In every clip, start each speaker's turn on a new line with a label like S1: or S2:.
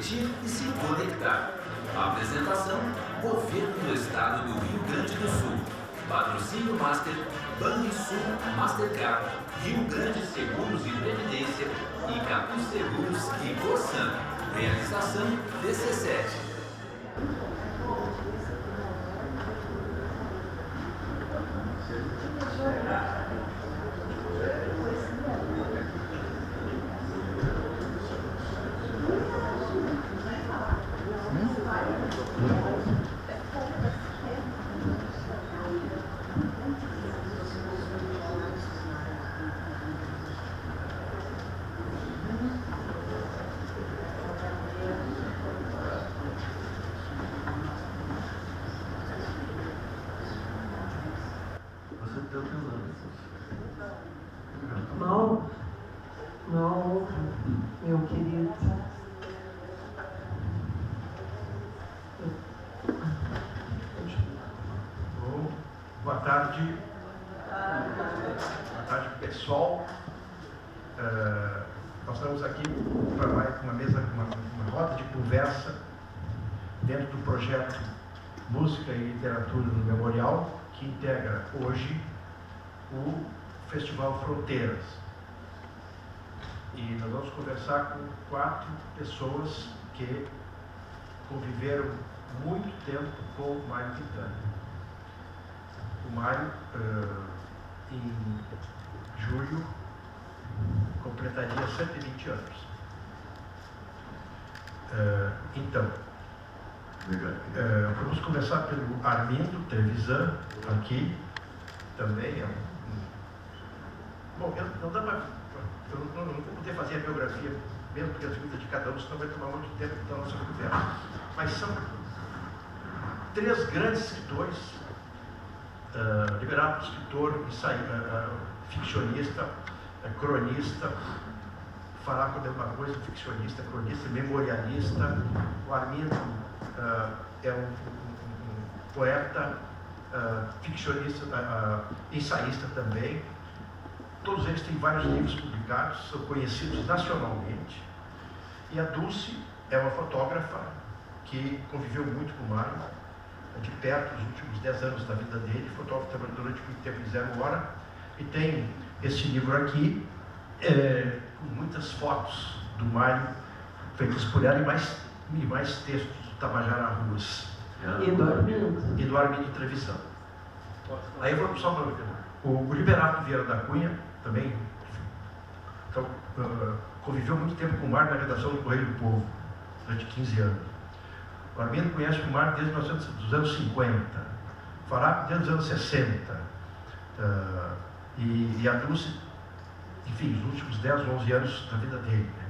S1: refletir e se conectar. A apresentação: Governo do Estado do Rio Grande do Sul. Patrocínio Master, Banrisul, Mastercard, Rio Grande Seguros e Previdência, Icatu Seguros e Corsan. Realização DC7.
S2: Não, meu querido.
S3: Bom, boa tarde. Boa tarde, pessoal. Nós estamos aqui para mais uma mesa, uma roda de conversa dentro do projeto Música e Literatura no Memorial, que integra hoje o Festival Fronteiras. E nós vamos conversar com 4 pessoas que conviveram muito tempo com o Mário Quintana. O Mário, em julho, completaria 120 anos. Então, vamos começar pelo Armindo Trevisan, aqui, também. Bom, não dá para... Eu não vou poder fazer a biografia, mesmo porque as vidas de cada um, senão vai tomar muito tempo da nossa conversa. Mas são 3 grandes escritores: Liberato, escritor, ficcionista, cronista, Faraco de uma coisa, ficcionista, cronista, memorialista. O Armindo é um poeta, ficcionista, ensaísta também. Todos eles têm vários livros publicados, são conhecidos nacionalmente. E a Dulce é uma fotógrafa que conviveu muito com o Mário, de perto, nos últimos 10 anos da vida dele, fotógrafa durante muito tempo em Zero Hora, e tem esse livro aqui, com muitas fotos do Mário, feitas por ela, e mais textos do Tabajara Ruas.
S2: E do
S3: Armindo Trevisan. Aí vamos só para o Liberato Vieira da Cunha, também conviveu muito tempo com o Mário na redação do Correio do Povo, durante 15 anos. O Armindo conhece o Mário desde os anos 50, Faraco desde os anos 60, e a Dulce, enfim, os últimos 10, 11 anos da vida dele. Né?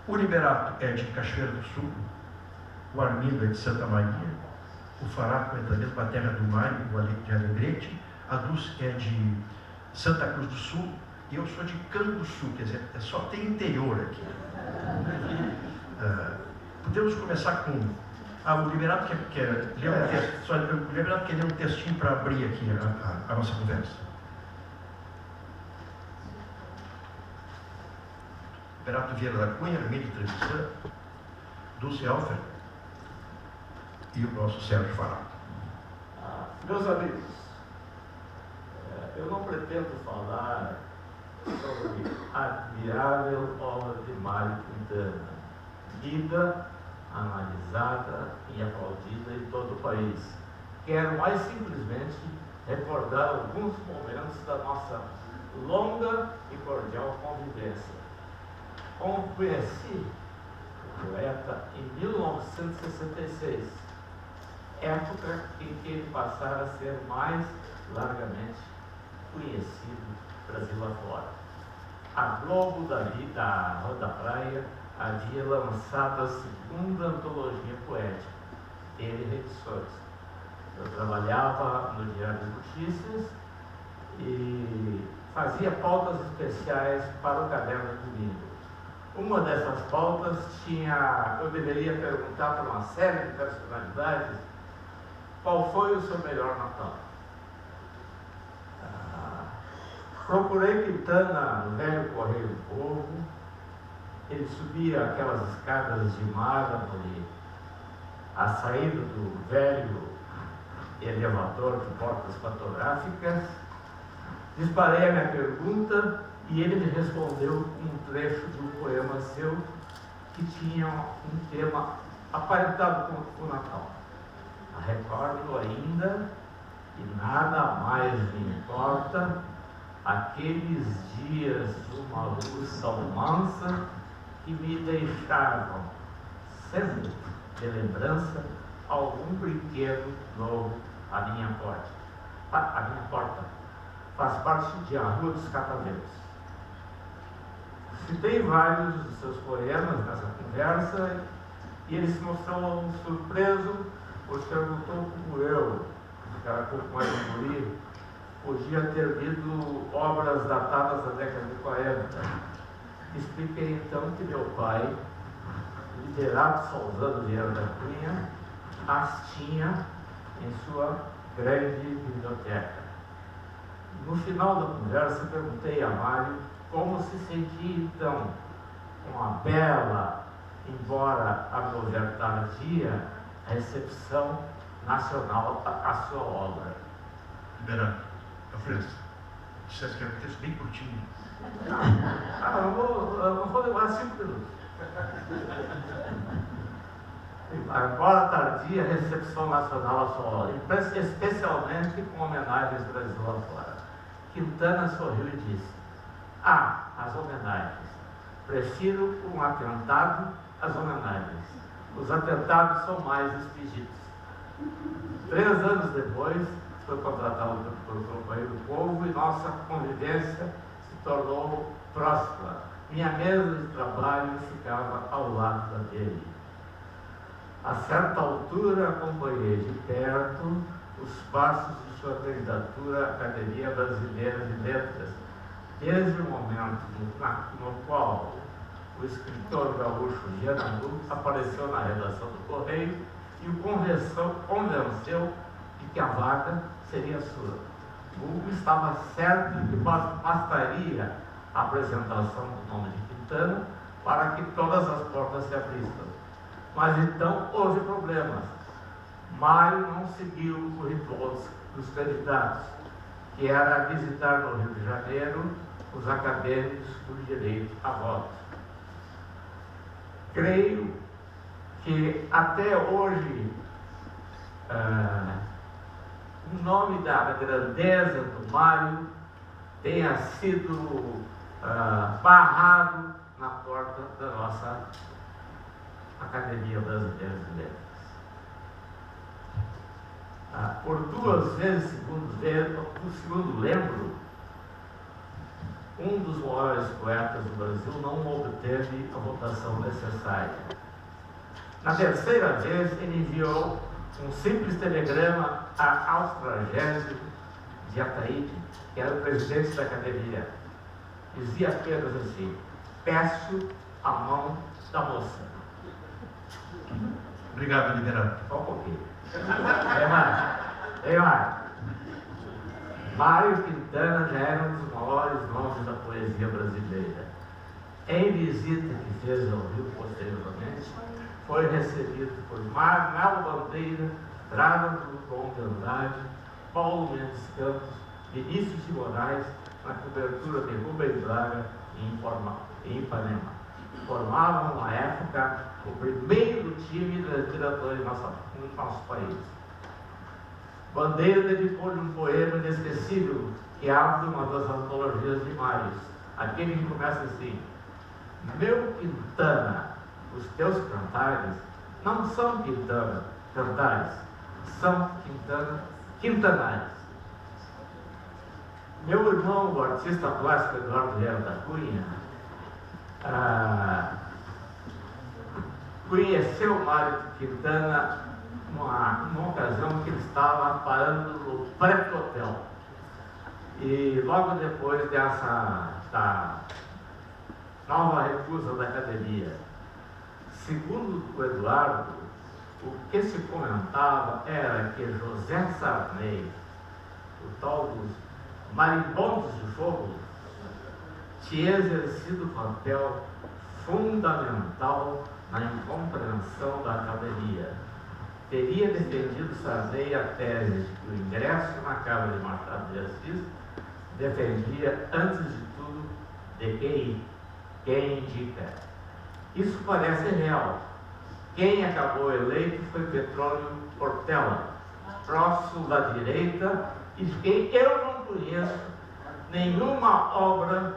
S3: O Liberato é de Cachoeira do Sul, o Armindo é de Santa Maria, o Faraco é da mesma terra do Mário, de Alegrete, a Dulce é de Santa Cruz do Sul e eu sou de Canguçu, quer dizer, só tem interior aqui. Podemos começar com... o Liberato quer ler um texto, o Liberato quer ler um textinho para abrir aqui a nossa conversa. Liberato Vieira da Cunha, Armindo Trevisan, Dulce Elfer e o nosso Sérgio Faraco.
S4: Meus amigos, eu não pretendo falar sobre a admirável obra de Mário Quintana, lida, analisada e aplaudida em todo o país. Quero mais simplesmente recordar alguns momentos da nossa longa e cordial convivência. Conheci o poeta em 1966, época em que ele passara a ser mais largamente conhecido Brasil afora. A Globo da Roda Praia havia lançado a 2ª antologia poética, ele e Reedições. Eu trabalhava no Diário de Notícias e fazia pautas especiais para o Caderno de Domingo. Uma dessas pautas eu deveria perguntar para uma série de personalidades qual foi o seu melhor Natal. Procurei Quintana no velho Correio do Povo ele subia aquelas escadas de mármore, a saída do velho elevador de portas fotográficas. Disparei a minha pergunta e ele me respondeu um trecho de um poema seu que tinha um tema aparentado com o Natal. Recordo ainda, e nada mais me importa, aqueles dias de uma luz tão mansa que me deixavam sempre de lembrança algum brinquedo novo à minha porta. A minha porta faz parte de A Rua dos Cataveiros. Citei vários dos seus poemas nessa conversa e ele se mostrou surpreso, pois perguntou como eu, que era pouco mais um guri, podia ter lido obras datadas da década de 40. Expliquei então que meu pai, Liderato Salzano Vieira da Cunha, as tinha em sua grande biblioteca. No final da conversa, perguntei a Mário como se sentia então com a bela, embora a meu ver tardia, recepção nacional à sua obra.
S3: Liberato, Alfredo, disseste que era um texto bem curtinho.
S4: Eu vou demorar 5 minutos. Agora tardia, recepção nacional à sua obra, especialmente com homenagens Brasil afora. Quintana sorriu e disse: as homenagens. Prefiro um atentado às homenagens. Os atentados são mais expeditos. 3 anos depois, foi contratado pelo Companheiro do Povo e nossa convivência se tornou próxima. Minha mesa de trabalho ficava ao lado da dele. A certa altura, acompanhei de perto os passos de sua candidatura à Academia Brasileira de Letras, desde o momento no qual o escritor gaúcho Gianadu apareceu na redação do Correio e o convenceu de que a vaga seria sua. Hugo estava certo de que bastaria a apresentação do nome de Quintana para que todas as portas se abrissem. Mas então houve problemas. Mário não seguiu o ritual dos candidatos, que era visitar no Rio de Janeiro os acadêmicos do direito a voto. Creio que até hoje o nome da grandeza do Mário tenha sido barrado na porta da nossa Academia Brasileira de Letras. Por 2 vezes, segundo lembro, um dos maiores poetas do Brasil não obteve a votação necessária. Na 3ª vez, ele enviou um simples telegrama a Austragésio de Ataíde, que era o presidente da academia. Dizia apenas assim: peço a mão da moça.
S3: Obrigado, Liberato.
S4: Só um pouquinho. Ei, Mário. Mário Quintana já era um dos maiores nomes da poesia brasileira. Em visita que fez ao Rio posteriormente, foi recebido por Manuel Bandeira, Drago Drummond de Andrade, Paulo Mendes Campos, Vinícius de Moraes, na cobertura de Rubem Braga em Ipanema. Formavam, na época, o primeiro time da literatura no nosso país. Bandeira dedicou-lhe um poema inesquecível que abre uma das antologias de Mário. Aquele que começa assim: meu Quintana, os teus cantares não são cantares, são quintanares. Meu irmão, o artista plástico Eduardo Vieira da Cunha, conheceu Mário Quintana numa ocasião que ele estava parando no pré-hotel. E logo depois da nova recusa da academia, segundo o Eduardo, o que se comentava era que José Sarney, o tal dos marimbondos de fogo, tinha exercido o papel fundamental na incompreensão da academia. Teria defendido Sarney a tese de que o ingresso na Câmara de Machado de Assis dependia, antes de tudo, de quem indica. Isso parece real. Quem acabou eleito foi Petrônio Portela, próximo da direita, e de quem eu não conheço nenhuma obra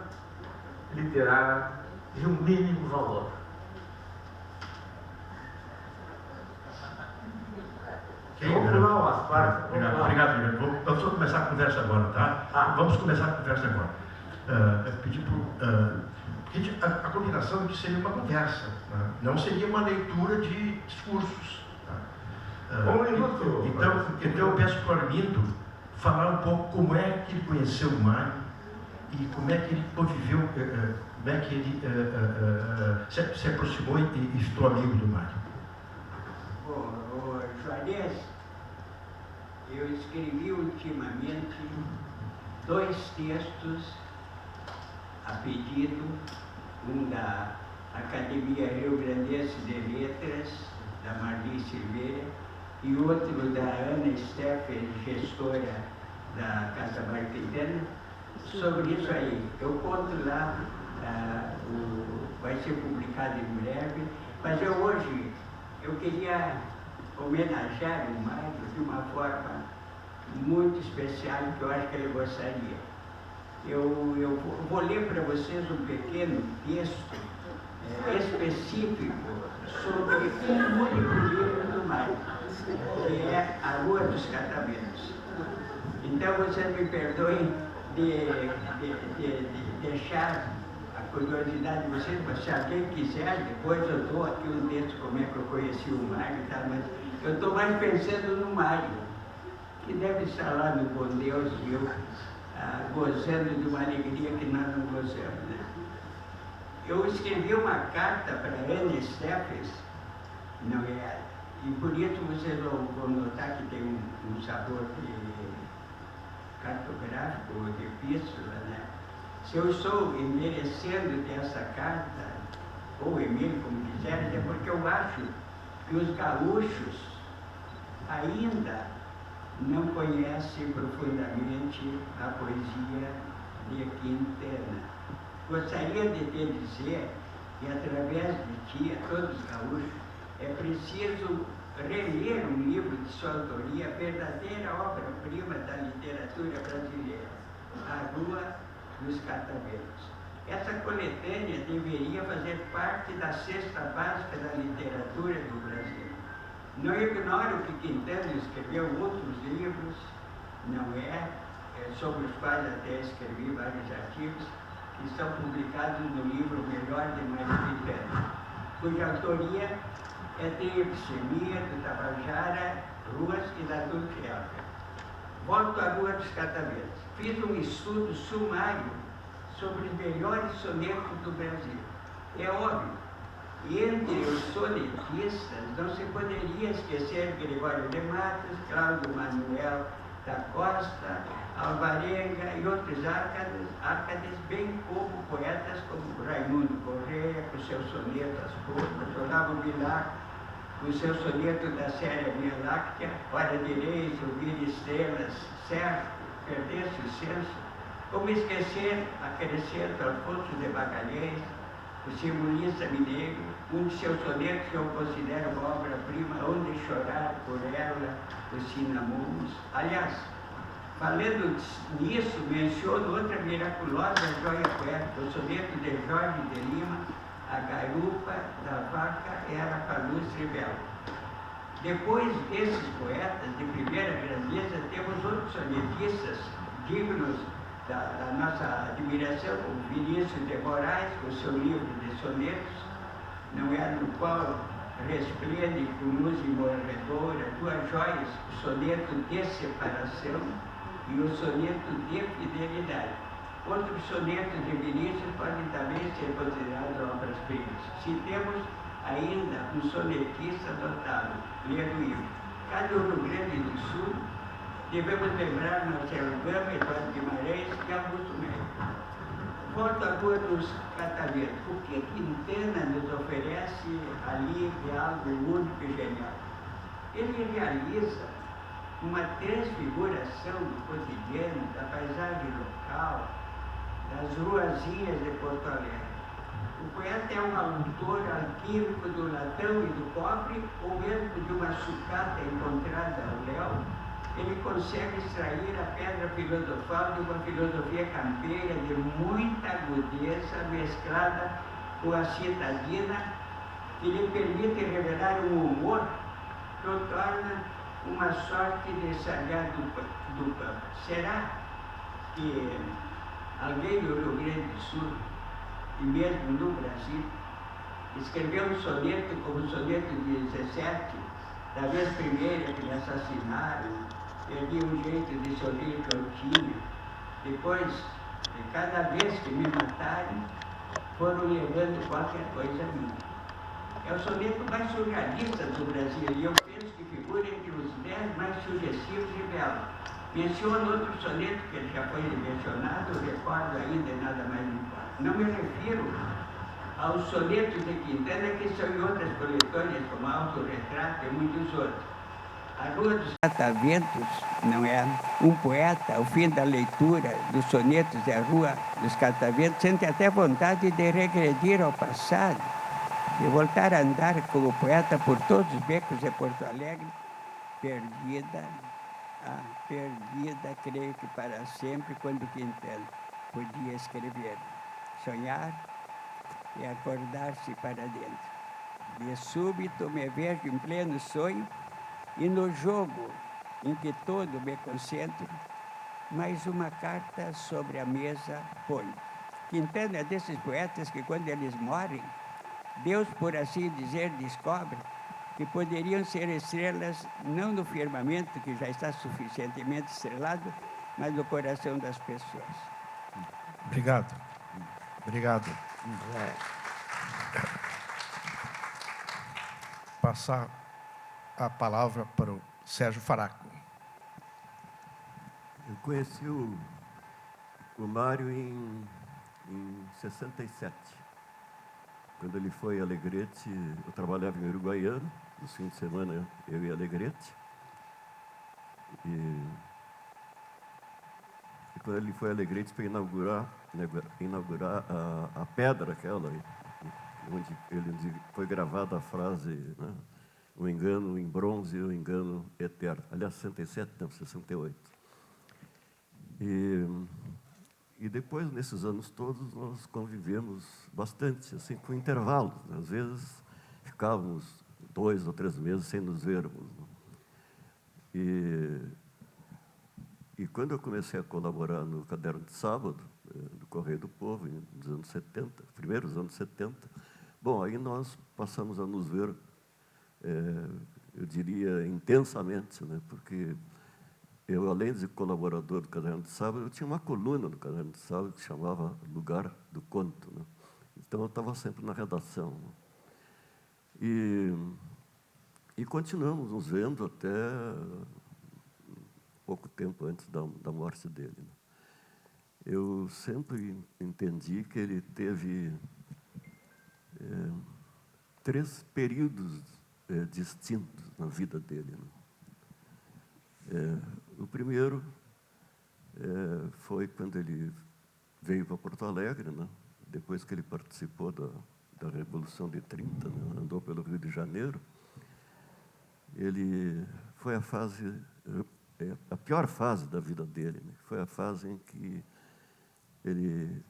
S4: literária de um mínimo valor. Vamos pular as partes.
S3: Obrigado, Guilherme. Vamos começar a conversa agora, tá? Vamos começar a conversa agora. Pedir a combinação de seria uma conversa, né? Não seria uma leitura de discursos. Tá? Então eu peço para o Armindo falar um pouco como é que ele conheceu o Mário e como é que ele conviveu, como é que ele se aproximou e ficou amigo do Mário.
S5: Bom, Juarez, eu escrevi ultimamente 2 textos a pedido, um da Academia Rio Grandense de Letras, da Marli Silveira, e outro da Ana Steffer, gestora da Casa Marquetana, sobre isso aí. Eu conto lá, vai ser publicado em breve, mas hoje eu queria homenagear o Mário de uma forma muito especial, que eu acho que ele gostaria. Eu vou ler para vocês um pequeno texto específico sobre um único livro do Mário, que é A Rua dos Catamentos. Então vocês me perdoem de deixar a curiosidade de vocês, mas se alguém quiser, depois eu dou aqui um texto como é que eu conheci o Mário, tá? Mas eu estou mais pensando no Mário, que deve estar lá no Bom Deus, viu? Gozando de uma alegria que nós não gozamos, né? Eu escrevi uma carta para Ana Steffes, não é? E por isso vocês vão notar que tem um sabor de cartográfico, de epístola, né? Se eu estou merecendo dessa carta, ou Emílio, como quiserem, é porque eu acho que os gaúchos ainda não conhecem profundamente a poesia de Quintana. Gostaria de te dizer que, através de ti, a todos os gaúchos, é preciso reler um livro de sua autoria, verdadeira obra-prima da literatura brasileira, A Rua dos Catamentos. Essa coletânea deveria fazer parte da cesta básica da literatura do Brasil. Não ignoro que Quintana escreveu outros livros, não é? Sobre os quais até escrevi vários artigos, que estão publicados no livro Melhor de Mário Quintana, cuja autoria é de Epicemia, do Tabajara, Ruas e da Dulce Alves. Volto à Rua dos Catamentos. Fiz um estudo sumário sobre os melhores sonetos do Brasil. É óbvio, entre os sonetistas não se poderia esquecer Gregório de Matos, Cláudio Manuel da Costa, Alvarenga e outros árcades, bem como poetas como Raimundo Correia, com seu soneto As Poucas, Olavo Bilac, com seu soneto da série Via Láctea, Hora de Reis, Ouvir Estrelas, Serra, Perder-se o Senso. Como esquecer, acrescento, Alfonso de Magalhães, o simbolista mineiro, um de seus sonetos que eu considero uma obra-prima, Onde Chorar por Ela, os Cinnamons. Aliás, falando nisso, menciono outra miraculosa joia poética, o soneto de Jorge de Lima, A Garupa da Vaca era Palustre Belo. Depois desses poetas de primeira grandeza, temos outros sonetistas dignos da nossa admiração, como Vinícius de Moraes, com seu livro de sonetos, não é, no qual resplende com luz imorredora duas joias, o soneto de separação e o soneto de fidelidade. Outros sonetos de Vinícius podem também ser considerados obras-primas. Citemos ainda um sonetista notável, Leandro Ivo. Cá do Rio Grande do Sul, devemos lembrar Marcelo Gama, Eduardo Guimarães e Augusto Melo. volto à Rua dos Cataventos. O que Quintana nos oferece ali de algo único e genial? Ele realiza uma transfiguração do cotidiano, da paisagem local, das ruazinhas de Porto Alegre. O poeta é um autor alquímico do latão e do cobre, ou mesmo de uma sucata encontrada ao léu. Ele consegue extrair a pedra filosofal de uma filosofia campeira de muita agudeza, mesclada com a citadina, que lhe permite revelar um humor que o torna uma sorte de sagrado do campo. Será que alguém do Rio Grande do Sul, e mesmo no Brasil, escreveu um soneto como o soneto de 17, da vez primeira que me assassinaram, perdi um jeito de sorrir que eu tinha, depois, de cada vez que me matarem, foram levando qualquer coisa minha. É o soneto mais surrealista do Brasil, e eu penso que figura entre os 10 mais sugestivos e belos. Menciono outro soneto que já foi mencionado, eu recordo ainda, nada mais me importa. Não me refiro aos sonetos de Quintana, que são em outras coletâneas, como Autorretrato e muitos outros. A Rua dos Cataventos não é um poeta, ao fim da leitura dos sonetos da Rua dos Cataventos, sente até vontade de regredir ao passado, de voltar a andar como poeta por todos os becos de Porto Alegre, perdida, creio que para sempre, quando Quintana podia escrever, sonhar e acordar-se para dentro. De súbito me vejo em pleno sonho, e no jogo em que todo me concentro, mais uma carta sobre a mesa ponho. Quintana é desses poetas que, quando eles morrem, Deus, por assim dizer, descobre que poderiam ser estrelas não no firmamento, que já está suficientemente estrelado, mas no coração das pessoas.
S3: Obrigado. Obrigado. Passar a palavra para o Sérgio Faraco.
S6: Eu conheci o Mário em 67. Quando ele foi a Alegrete, eu trabalhava em Uruguaiana, nos fins de semana eu ia a Alegrete. E quando ele foi a Alegrete para inaugurar a pedra aquela, onde foi gravada a frase, né? O engano em bronze, o engano eterno. Aliás, 67, não, 68. E depois, nesses anos todos, nós convivemos bastante, assim, com intervalos. Às vezes, ficávamos 2 ou 3 meses sem nos vermos. E quando eu comecei a colaborar no Caderno de Sábado, do Correio do Povo, nos anos 70, primeiros anos 70, bom, aí nós passamos a nos ver, eu diria, intensamente, né? Porque eu, além de colaborador do Caderno de Sábado, eu tinha uma coluna no Caderno de Sábado que chamava Lugar do Conto, né? Então, eu estava sempre na redação, né? E continuamos nos vendo até pouco tempo antes da morte dele, né? Eu sempre entendi que ele teve 3 períodos distintos na vida dele, né? O primeiro foi quando ele veio para Porto Alegre, né? Depois que ele participou da Revolução de 30, né? Andou pelo Rio de Janeiro. Ele foi a pior fase da vida dele, né? Foi a fase em que ele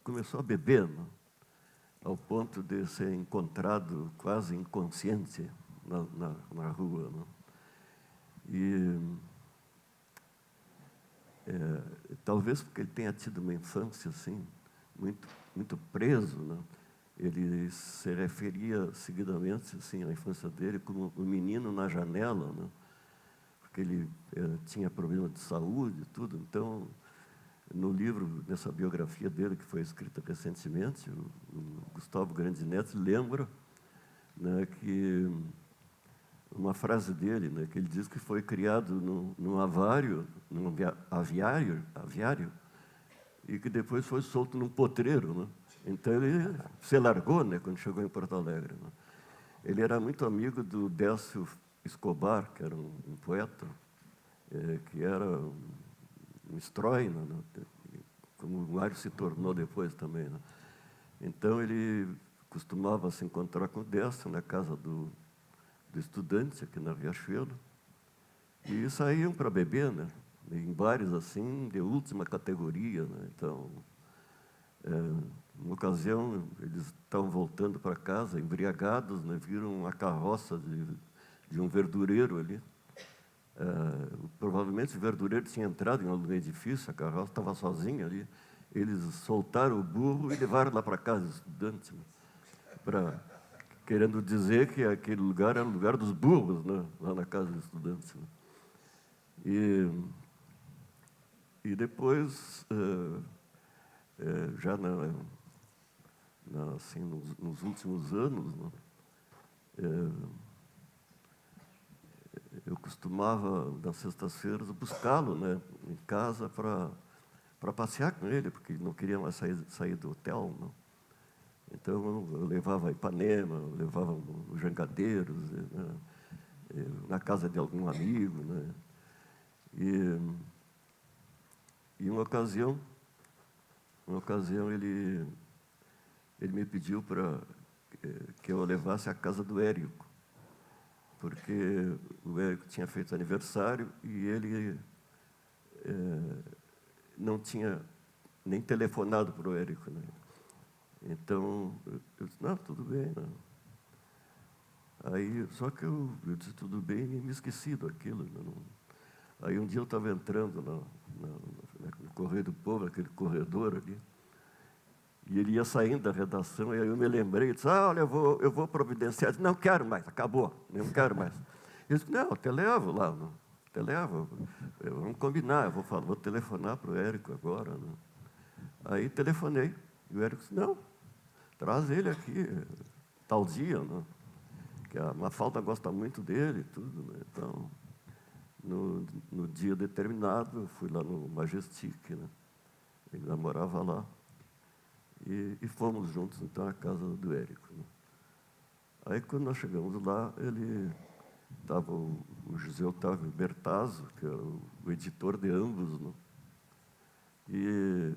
S6: começou a beber, né? Ao ponto de ser encontrado quase inconsciente na rua, né? Talvez porque ele tenha tido uma infância assim, muito preso, né? Ele se referia seguidamente assim, à infância dele como um menino na janela, né? Porque ele tinha problema de saúde e tudo. Então, no livro, nessa biografia dele, que foi escrita recentemente, o Gustavo Grande Neto lembra, né, que uma frase dele, né, que ele diz que foi criado num aviário, e que depois foi solto num potreiro, né? Então ele se largou, né, quando chegou em Porto Alegre, né? Ele era muito amigo do Décio Escobar, que era um poeta, que era um estroina, né? Como o Mário se tornou depois também, né? Então ele costumava se encontrar com o Décio na casa do estudante, aqui na Riachuelo, e saíam para beber, né? Em bares assim, de última categoria, né? Então, numa ocasião, eles estavam voltando para casa, embriagados, né? Viram uma carroça de um verdureiro ali. Provavelmente o verdureiro tinha entrado em algum edifício, a carroça estava sozinha ali. Eles soltaram o burro e levaram lá para casa os estudantes, né? Querendo dizer que aquele lugar era o lugar dos burros, né? Lá na casa dos estudantes, né? E depois, já assim, nos últimos anos, né? Eu costumava, nas sextas-feiras, buscá-lo, né, em casa para passear com ele, porque não queria mais sair do hotel, né? Então, eu levava a Ipanema, eu levava os Jangadeiros, né, na casa de algum amigo, né? E uma ocasião ele me pediu para que eu levasse à casa do Érico, porque o Érico tinha feito aniversário e ele não tinha nem telefonado para o Érico, né? Então, eu disse, não, tudo bem. Não. Aí, só que eu disse, tudo bem, e me esqueci daquilo. Não. Aí um dia eu estava entrando no Correio do Povo, aquele corredor ali, e ele ia saindo da redação, e aí eu me lembrei, disse, olha, eu vou providenciar. Eu disse, não quero mais, acabou, não quero mais. Ele disse, não, eu te levo lá, não, te levo, vamos combinar, eu vou telefonar para o Érico agora. Não. Aí telefonei, e o Érico disse, não, traz ele aqui, tal dia, não, que a Mafalda gosta muito dele, tudo, né? Então, no dia determinado, eu fui lá no Majestic, né? Ele namorava lá. E fomos juntos, então, à casa do Érico, né? Aí, quando nós chegamos lá, ele estava o José Otávio Bertazzo, que era o editor de ambos, né? E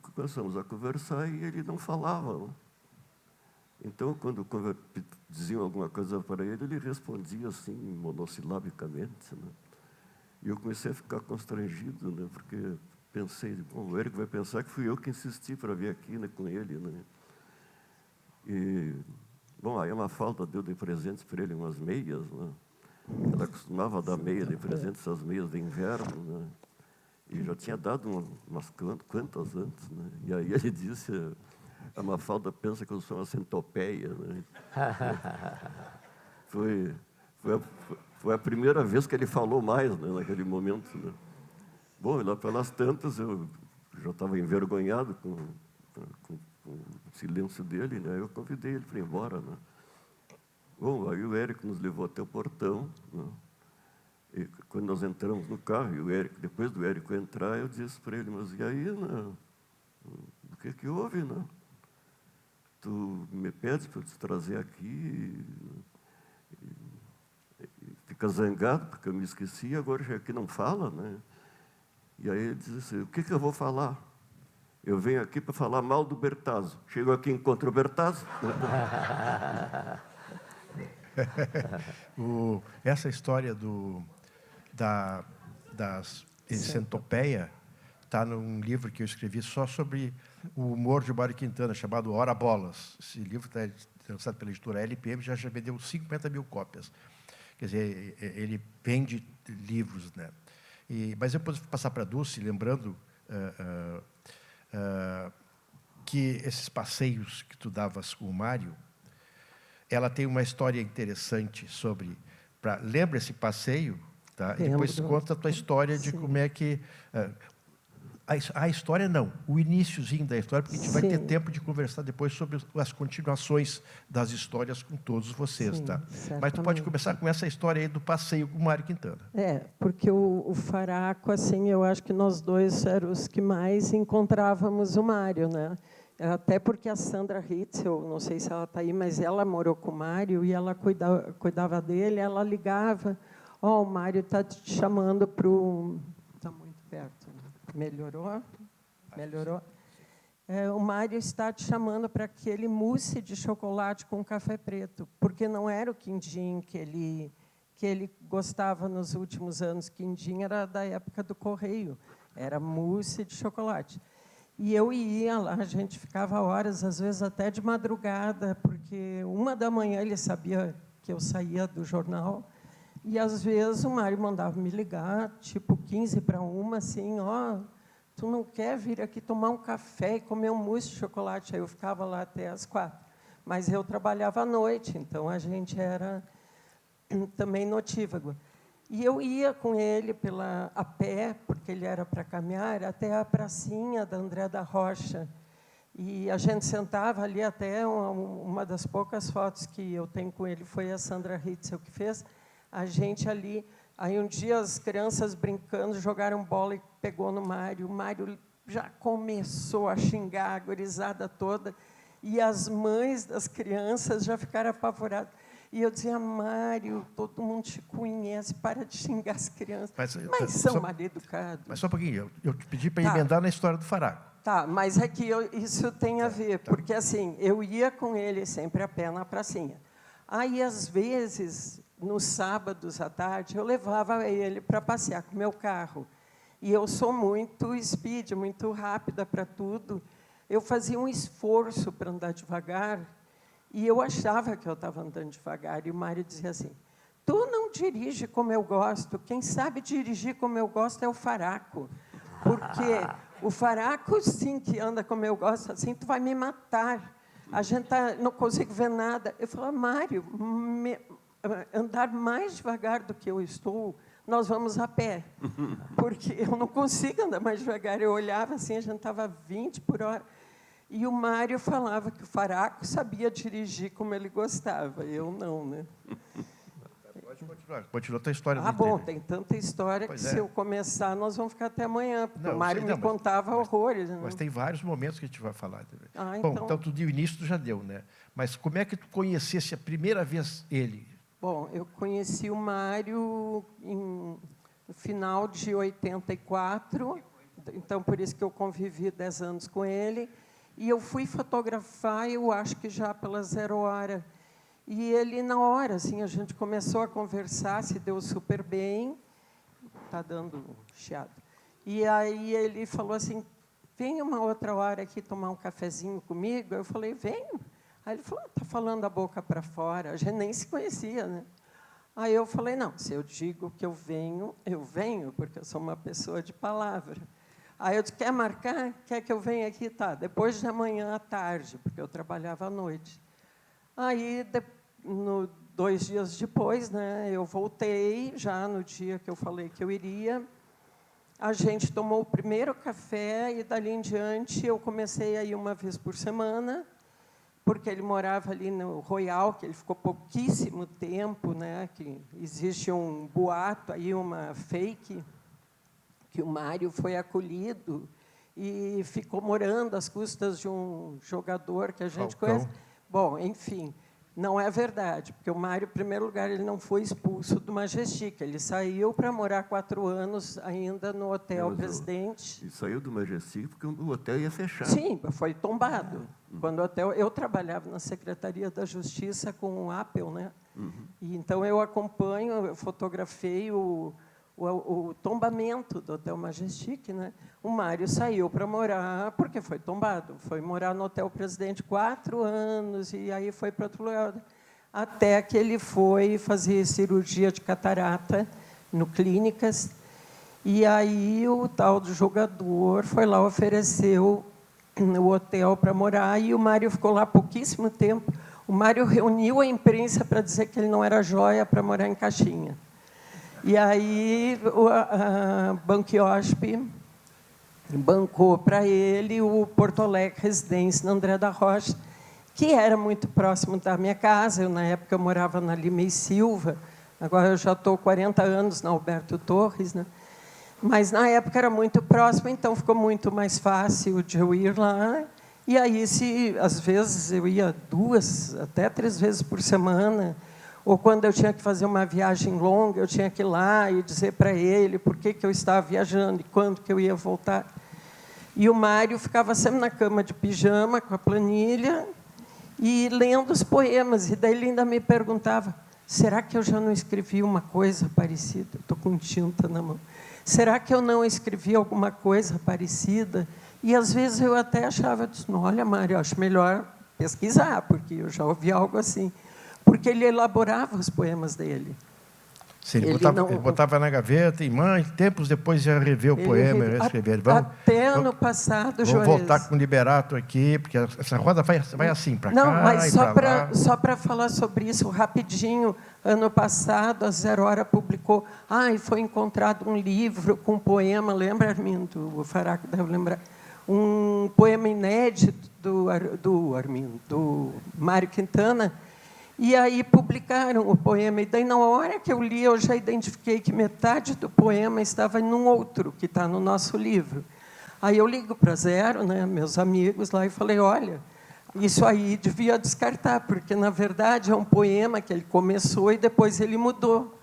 S6: começamos a conversar e ele não falava, né? Então, quando diziam alguma coisa para ele, ele respondia assim, monossilabicamente, né? E eu comecei a ficar constrangido, né? Porque pensei, bom, o Érico vai pensar que fui eu que insisti para vir aqui, né, com ele, né? E, bom, aí a Mafalda deu de presentes para ele umas meias, né? Ela costumava dar meia de presentes, essas meias de inverno, né? E já tinha dado umas quantas antes, né? E aí ele disse, a Mafalda pensa que eu sou uma centopeia, né? Foi a primeira vez que ele falou mais, né, naquele momento, né? Bom, e lá pelas tantas, eu já estava envergonhado com o silêncio dele, né? Eu convidei ele para ir embora, né? Bom, aí o Érico nos levou até o portão, né? E quando nós entramos no carro, e o Érico, depois do Érico entrar, eu disse para ele, mas e aí, né? O que houve, né? Tu me pedes para eu te trazer aqui e fica zangado porque eu me esqueci, agora já aqui não fala, né? E aí ele diz assim, o que eu vou falar? Eu venho aqui para falar mal do Bertazzo. Chego aqui e encontro o Bertazzo.
S3: Essa história da centopeia está num livro que eu escrevi só sobre o humor de Mário Quintana, chamado Ora Bolas. Esse livro está lançado pela editora LPM, já vendeu 50 mil cópias. Quer dizer, ele vende livros, né? Mas eu posso passar para a Dulce, lembrando que esses passeios que tu davas com o Mário, ela tem uma história interessante sobre... lembra esse passeio? Tá? E depois conta a tua história de como é que... A história não, o iniciozinho da história, porque a gente vai ter
S2: Sim.
S3: tempo de conversar depois sobre as continuações das histórias com todos vocês,
S2: Sim,
S3: tá? Mas tu
S2: certamente.
S3: pode começar com essa história aí do passeio com o Mário Quintana.
S2: Porque o Faraco, assim, eu acho que nós dois eram os que mais encontrávamos o Mário, né? Até porque a Sandra Hitzel, não sei se ela está aí, mas ela morou com o Mário e ela cuidava dele, ela ligava, o Mário está te chamando para o... Está muito perto. Melhorou? Melhorou? O Mário está te chamando para aquele mousse de chocolate com café preto, porque não era o quindim que ele gostava nos últimos anos. Quindim era da época do Correio, era mousse de chocolate. E eu ia lá, a gente ficava horas, às vezes até de madrugada, porque 1h ele sabia que eu saía do jornal, e às vezes o Mário mandava me ligar, tipo 1:45, assim, tu não quer vir aqui tomar um café e comer um mousse de chocolate? Aí eu ficava lá até às 4. Mas eu trabalhava à noite, então a gente era também notívago. E eu ia com ele a pé, porque ele era para caminhar, até a pracinha da André da Rocha. E a gente sentava ali, até uma das poucas fotos que eu tenho com ele foi a Sandra Hitzel que fez. A gente ali, aí um dia as crianças brincando, jogaram bola e pegou no Mário. O Mário já começou a xingar a gurizada toda, e as mães das crianças já ficaram apavoradas. E eu dizia, Mário, todo mundo te conhece, para de xingar as crianças. Mas são mal educados.
S3: Mas só um pouquinho, eu te pedi para emendar na história do Faraco.
S2: Tá, mas é que isso tem a ver, porque assim, eu ia com ele sempre a pé na pracinha. Aí, às vezes, nos sábados à tarde, eu levava ele para passear com o meu carro. E eu sou muito speed, muito rápida para tudo. Eu fazia um esforço para andar devagar, e eu achava que eu estava andando devagar. E o Mário dizia assim, tu não dirige como eu gosto, quem sabe dirigir como eu gosto é o Faraco. Porque o Faraco, sim, que anda como eu gosto, assim, tu vai me matar. A gente não consigo ver nada. Eu falava, Mário, andar mais devagar do que eu estou, nós vamos a pé. Porque eu não consigo andar mais devagar. Eu olhava assim, a gente estava 20 por hora. E o Mário falava que o Faraco sabia dirigir como ele gostava. Eu não, né?
S3: Pode continuar. Continua a tua história.
S2: Bom, tem tanta história que se eu começar, nós vamos ficar até amanhã. Porque o Mário me contava horrores.
S3: Mas tem vários momentos que a gente vai falar.
S2: Bom,
S3: então o início tu já deu, né? Mas como é que tu conhecesse a primeira vez ele?
S2: Bom, eu conheci o Mário no final de 84, então por isso que eu convivi 10 anos com ele. E eu fui fotografar, eu acho que já pela 0 hora. E ele, na hora, assim, a gente começou a conversar, se deu super bem. Está dando chiado. E aí ele falou assim, vem uma outra hora aqui tomar um cafezinho comigo. Eu falei, venho. Aí ele falou, está falando a boca para fora. A gente nem se conhecia, né? Aí eu falei, não, se eu digo que eu venho, porque eu sou uma pessoa de palavra. Aí eu disse, quer marcar? Quer que eu venha aqui? Tá, depois de amanhã à tarde, porque eu trabalhava à noite. Aí, 2 dias depois, né, eu voltei, já no dia que eu falei que eu iria. A gente tomou o primeiro café e, dali em diante, eu comecei a ir uma vez por semana, porque ele morava ali no Royal, que ele ficou pouquíssimo tempo, né, que existe um boato, aí uma fake, que o Mário foi acolhido e ficou morando às custas de um jogador que a gente conhece. Bom, enfim, não é verdade, porque o Mário, em primeiro lugar, ele não foi expulso do Majestic, ele saiu para morar 4 anos ainda no Hotel Presidente.
S6: E saiu do Majestic porque o hotel ia fechar.
S2: Sim, foi tombado. Quando o hotel, eu trabalhava na Secretaria da Justiça com o Apple, né? E, então, eu acompanho, eu fotografei o tombamento do Hotel Majestic, né? O Mário saiu para morar, porque foi tombado, foi morar no Hotel Presidente 4 anos, e aí foi para outro lugar, até que ele foi fazer cirurgia de catarata no Clínicas, e aí o tal do jogador foi lá, ofereceu o hotel para morar, e o Mário ficou lá pouquíssimo tempo. O Mário reuniu a imprensa para dizer que ele não era joia para morar em Caixinha. E aí, a Banquiosp bancou para ele o Porto Alegre Residência na André da Rocha, que era muito próximo da minha casa. Eu, na época, eu morava na Lima e Silva, agora eu já estou 40 anos na Alberto Torres, né? Mas, na época, era muito próximo, então ficou muito mais fácil de eu ir lá. E aí, às vezes, eu ia 2 até 3 vezes por semana, ou quando eu tinha que fazer uma viagem longa, eu tinha que ir lá e dizer para ele por que eu estava viajando e quando que eu ia voltar. E o Mário ficava sempre na cama de pijama, com a planilha, e lendo os poemas. E daí ele ainda me perguntava, será que eu já não escrevi uma coisa parecida? Estou com tinta na mão. Será que eu não escrevi alguma coisa parecida? E, às vezes, eu até achava, olha, Mário, acho melhor pesquisar, porque eu já ouvi algo assim. Porque ele elaborava os poemas dele.
S3: Sim, ele botava na gaveta e, tempos depois, ia rever o poema e reescrever.
S2: Até ano passado, Joás.
S3: Vamos voltar com o Liberato aqui, porque essa roda vai assim, para cá.
S2: Não, mas
S3: só
S2: para falar sobre isso, rapidinho, ano passado, a Zero Hora publicou, e foi encontrado um livro com um poema, lembra, Armindo? O Faraco deve lembrar. Um poema inédito do Mário Quintana. E aí publicaram o poema. E daí, na hora que eu li, eu já identifiquei que metade do poema estava num outro, que está no nosso livro. Aí eu ligo para Zero, né, meus amigos lá, e falei, olha, isso aí devia descartar, porque, na verdade, é um poema que ele começou e depois ele mudou.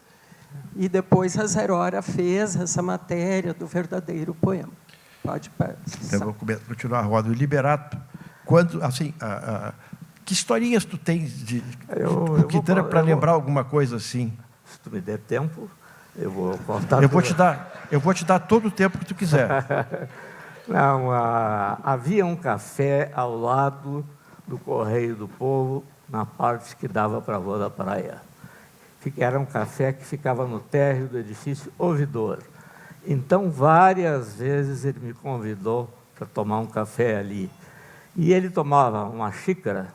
S2: E depois a Zero Hora fez essa matéria do verdadeiro poema. Pode passar.
S3: Então, vou continuar a roda. O Liberato, quando, assim... Que historinhas tu tens de Quintana para lembrar alguma coisa assim?
S4: Se tu me der tempo, eu vou contar.
S3: Eu vou te dar todo o tempo que tu quiser.
S4: Não, havia um café ao lado do Correio do Povo, na parte que dava para a Rua da Praia. Era um café que ficava no térreo do edifício Ouvidor. Então, várias vezes ele me convidou para tomar um café ali. E ele tomava uma xícara.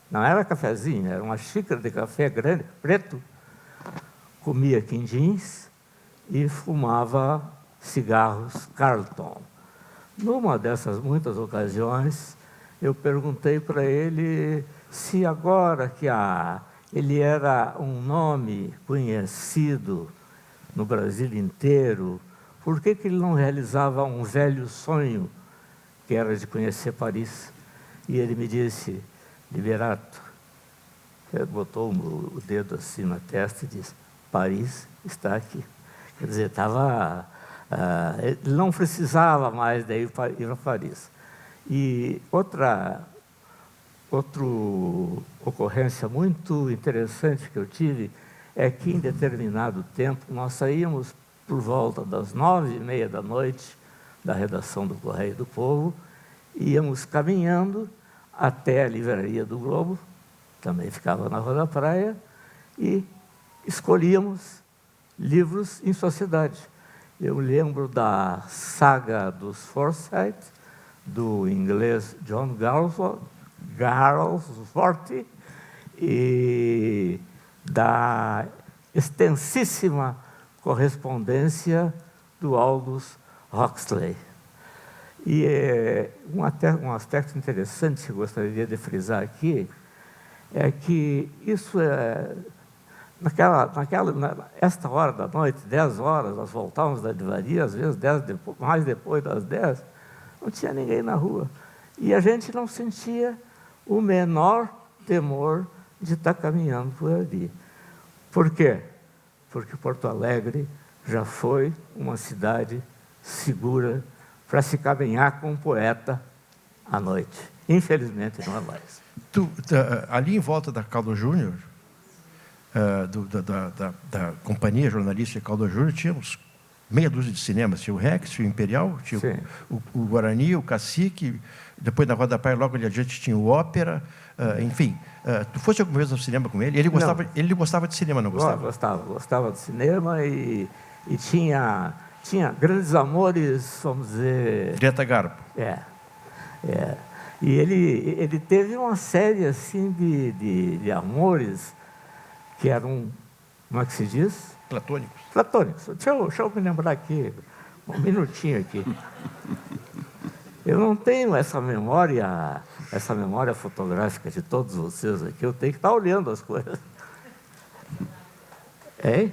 S4: Não era cafezinho, era uma xícara de café grande, preto, comia quindins e fumava cigarros Carlton. Numa dessas muitas ocasiões, eu perguntei para ele se agora que ele era um nome conhecido no Brasil inteiro, por que ele não realizava um velho sonho, que era de conhecer Paris? E ele me disse, Liberato, ele botou o dedo assim na testa e disse, Paris está aqui. Quer dizer, ele não precisava mais de ir para Paris. E outra ocorrência muito interessante que eu tive é que, em determinado tempo, nós saímos por volta das 9h30 da noite da redação do Correio do Povo, íamos caminhando até a Livraria do Globo, também ficava na Rua da Praia, e escolhíamos livros em sociedade. Eu lembro da saga dos Forsyth, do inglês John Galsworthy, e da extensíssima correspondência do Aldous Huxley. E um aspecto interessante que eu gostaria de frisar aqui é que isso esta hora da noite, 10 horas, nós voltávamos da livraria, às vezes mais depois das 10, não tinha ninguém na rua. E a gente não sentia o menor temor de estar caminhando por ali. Por quê? Porque Porto Alegre já foi uma cidade segura para se caminhar com um poeta à noite. Infelizmente, não é mais.
S3: Ali em volta da Caldo Júnior, da companhia jornalística Caldo Júnior, tínhamos meia dúzia de cinemas. Tinha o Rex, tinha o Imperial, tinha o Guarani, o Cacique. Depois, na Rua da Praia, logo ali adiante, tinha o Ópera. Enfim, tu foste alguma vez ao cinema com ele? Ele gostava de cinema, não gostava?
S4: Gostava de cinema e tinha grandes amores, vamos dizer...
S3: Greta Garbo.
S4: E ele teve uma série assim de amores que eram, como é que se diz?
S3: Platônicos.
S4: Platônicos. Deixa eu me lembrar aqui, um minutinho aqui. Eu não tenho essa memória fotográfica de todos vocês aqui, eu tenho que estar olhando as coisas. Hein?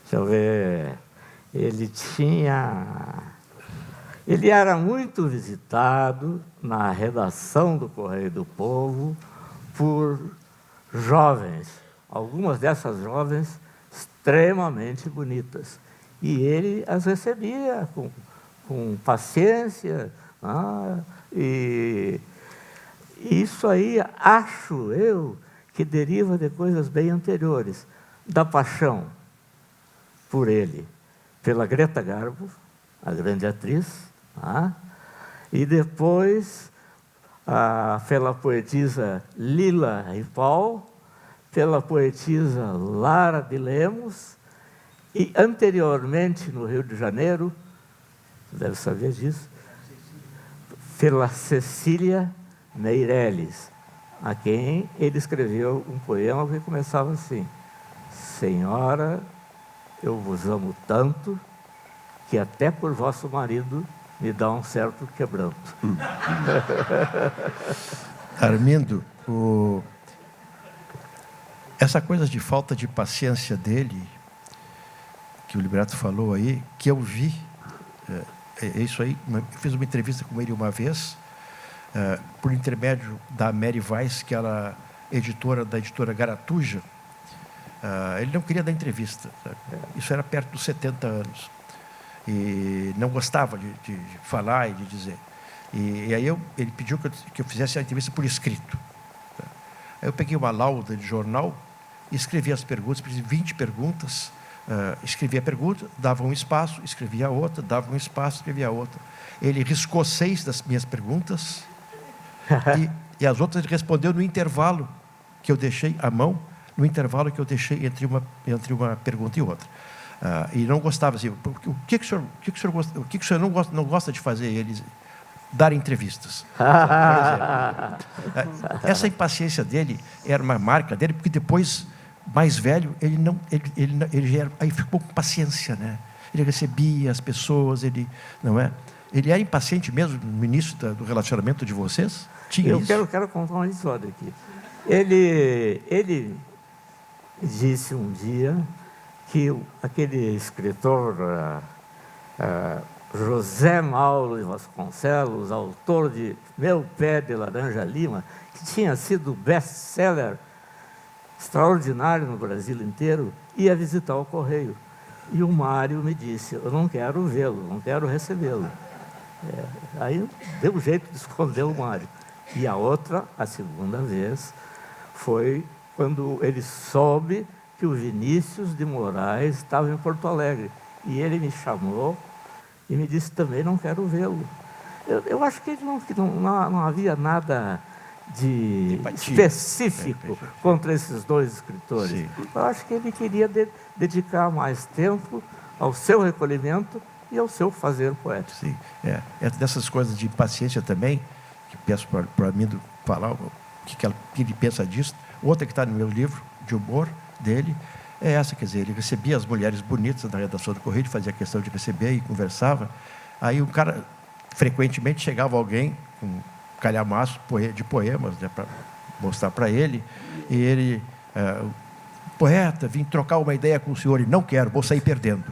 S4: Deixa eu ver. Ele era muito visitado na redação do Correio do Povo por jovens, algumas dessas jovens extremamente bonitas. E ele as recebia com paciência. E isso aí, acho eu, que deriva de coisas bem anteriores, da paixão por ele, pela Greta Garbo, a grande atriz, e depois pela poetisa Lila Ripoll, pela poetisa Lara de Lemos, e anteriormente, no Rio de Janeiro, você deve saber disso, pela Cecília Meirelles, a quem ele escreveu um poema que começava assim: Senhora, eu vos amo tanto que até por vosso marido me dá um certo quebranto.
S3: Armindo, essa coisa de falta de paciência dele, que o Liberato falou aí, que eu vi, é isso aí, eu fiz uma entrevista com ele uma vez, por intermédio da Mary Weiss, que era editora da editora Garatuja. Ele não queria dar entrevista, isso era perto dos 70 anos, e não gostava de falar e de dizer. E aí ele pediu que eu fizesse a entrevista por escrito. Aí eu peguei uma lauda de jornal, escrevi as perguntas, 20 perguntas, escrevia a pergunta, dava um espaço, escrevia outra, dava um espaço, escrevia outra. Ele riscou 6 das minhas perguntas, e as outras ele respondeu no intervalo que eu deixei à mão, no intervalo que eu deixei entre uma pergunta e outra. E não gostava assim, o que o senhor não gosta de fazer? Ele dar entrevistas. Por exemplo, essa impaciência dele era uma marca dele, porque depois, mais velho, ele já era, aí ficou com paciência, né? Ele recebia as pessoas, ele era impaciente mesmo no início do relacionamento de vocês? Tinha isso?
S4: Eu quero contar uma história aqui. Ele disse um dia que aquele escritor José Mauro de Vasconcelos, autor de Meu Pé de Laranja Lima, que tinha sido best-seller extraordinário no Brasil inteiro, ia visitar o Correio. E o Mário me disse: eu não quero vê-lo, não quero recebê-lo. Aí deu um jeito de esconder o Mário. E a segunda vez, foi quando ele soube que o Vinícius de Moraes estava em Porto Alegre. E ele me chamou e me disse também: não quero vê-lo. Eu acho que não havia nada de específico contra esses dois escritores. Sim. Eu acho que ele queria dedicar mais tempo ao seu recolhimento e ao seu fazer poético.
S3: Sim. É dessas coisas de paciência também, que peço para mim falar o que ele pensa disso. Outra que está no meu livro, de humor dele, é essa, quer dizer, ele recebia as mulheres bonitas da redação do Correio, fazia questão de receber e conversava. Aí o cara, frequentemente, chegava alguém com um calhamaço de poemas, né, para mostrar para ele, e ele, poeta, vim trocar uma ideia com o senhor, e não quero, vou sair perdendo.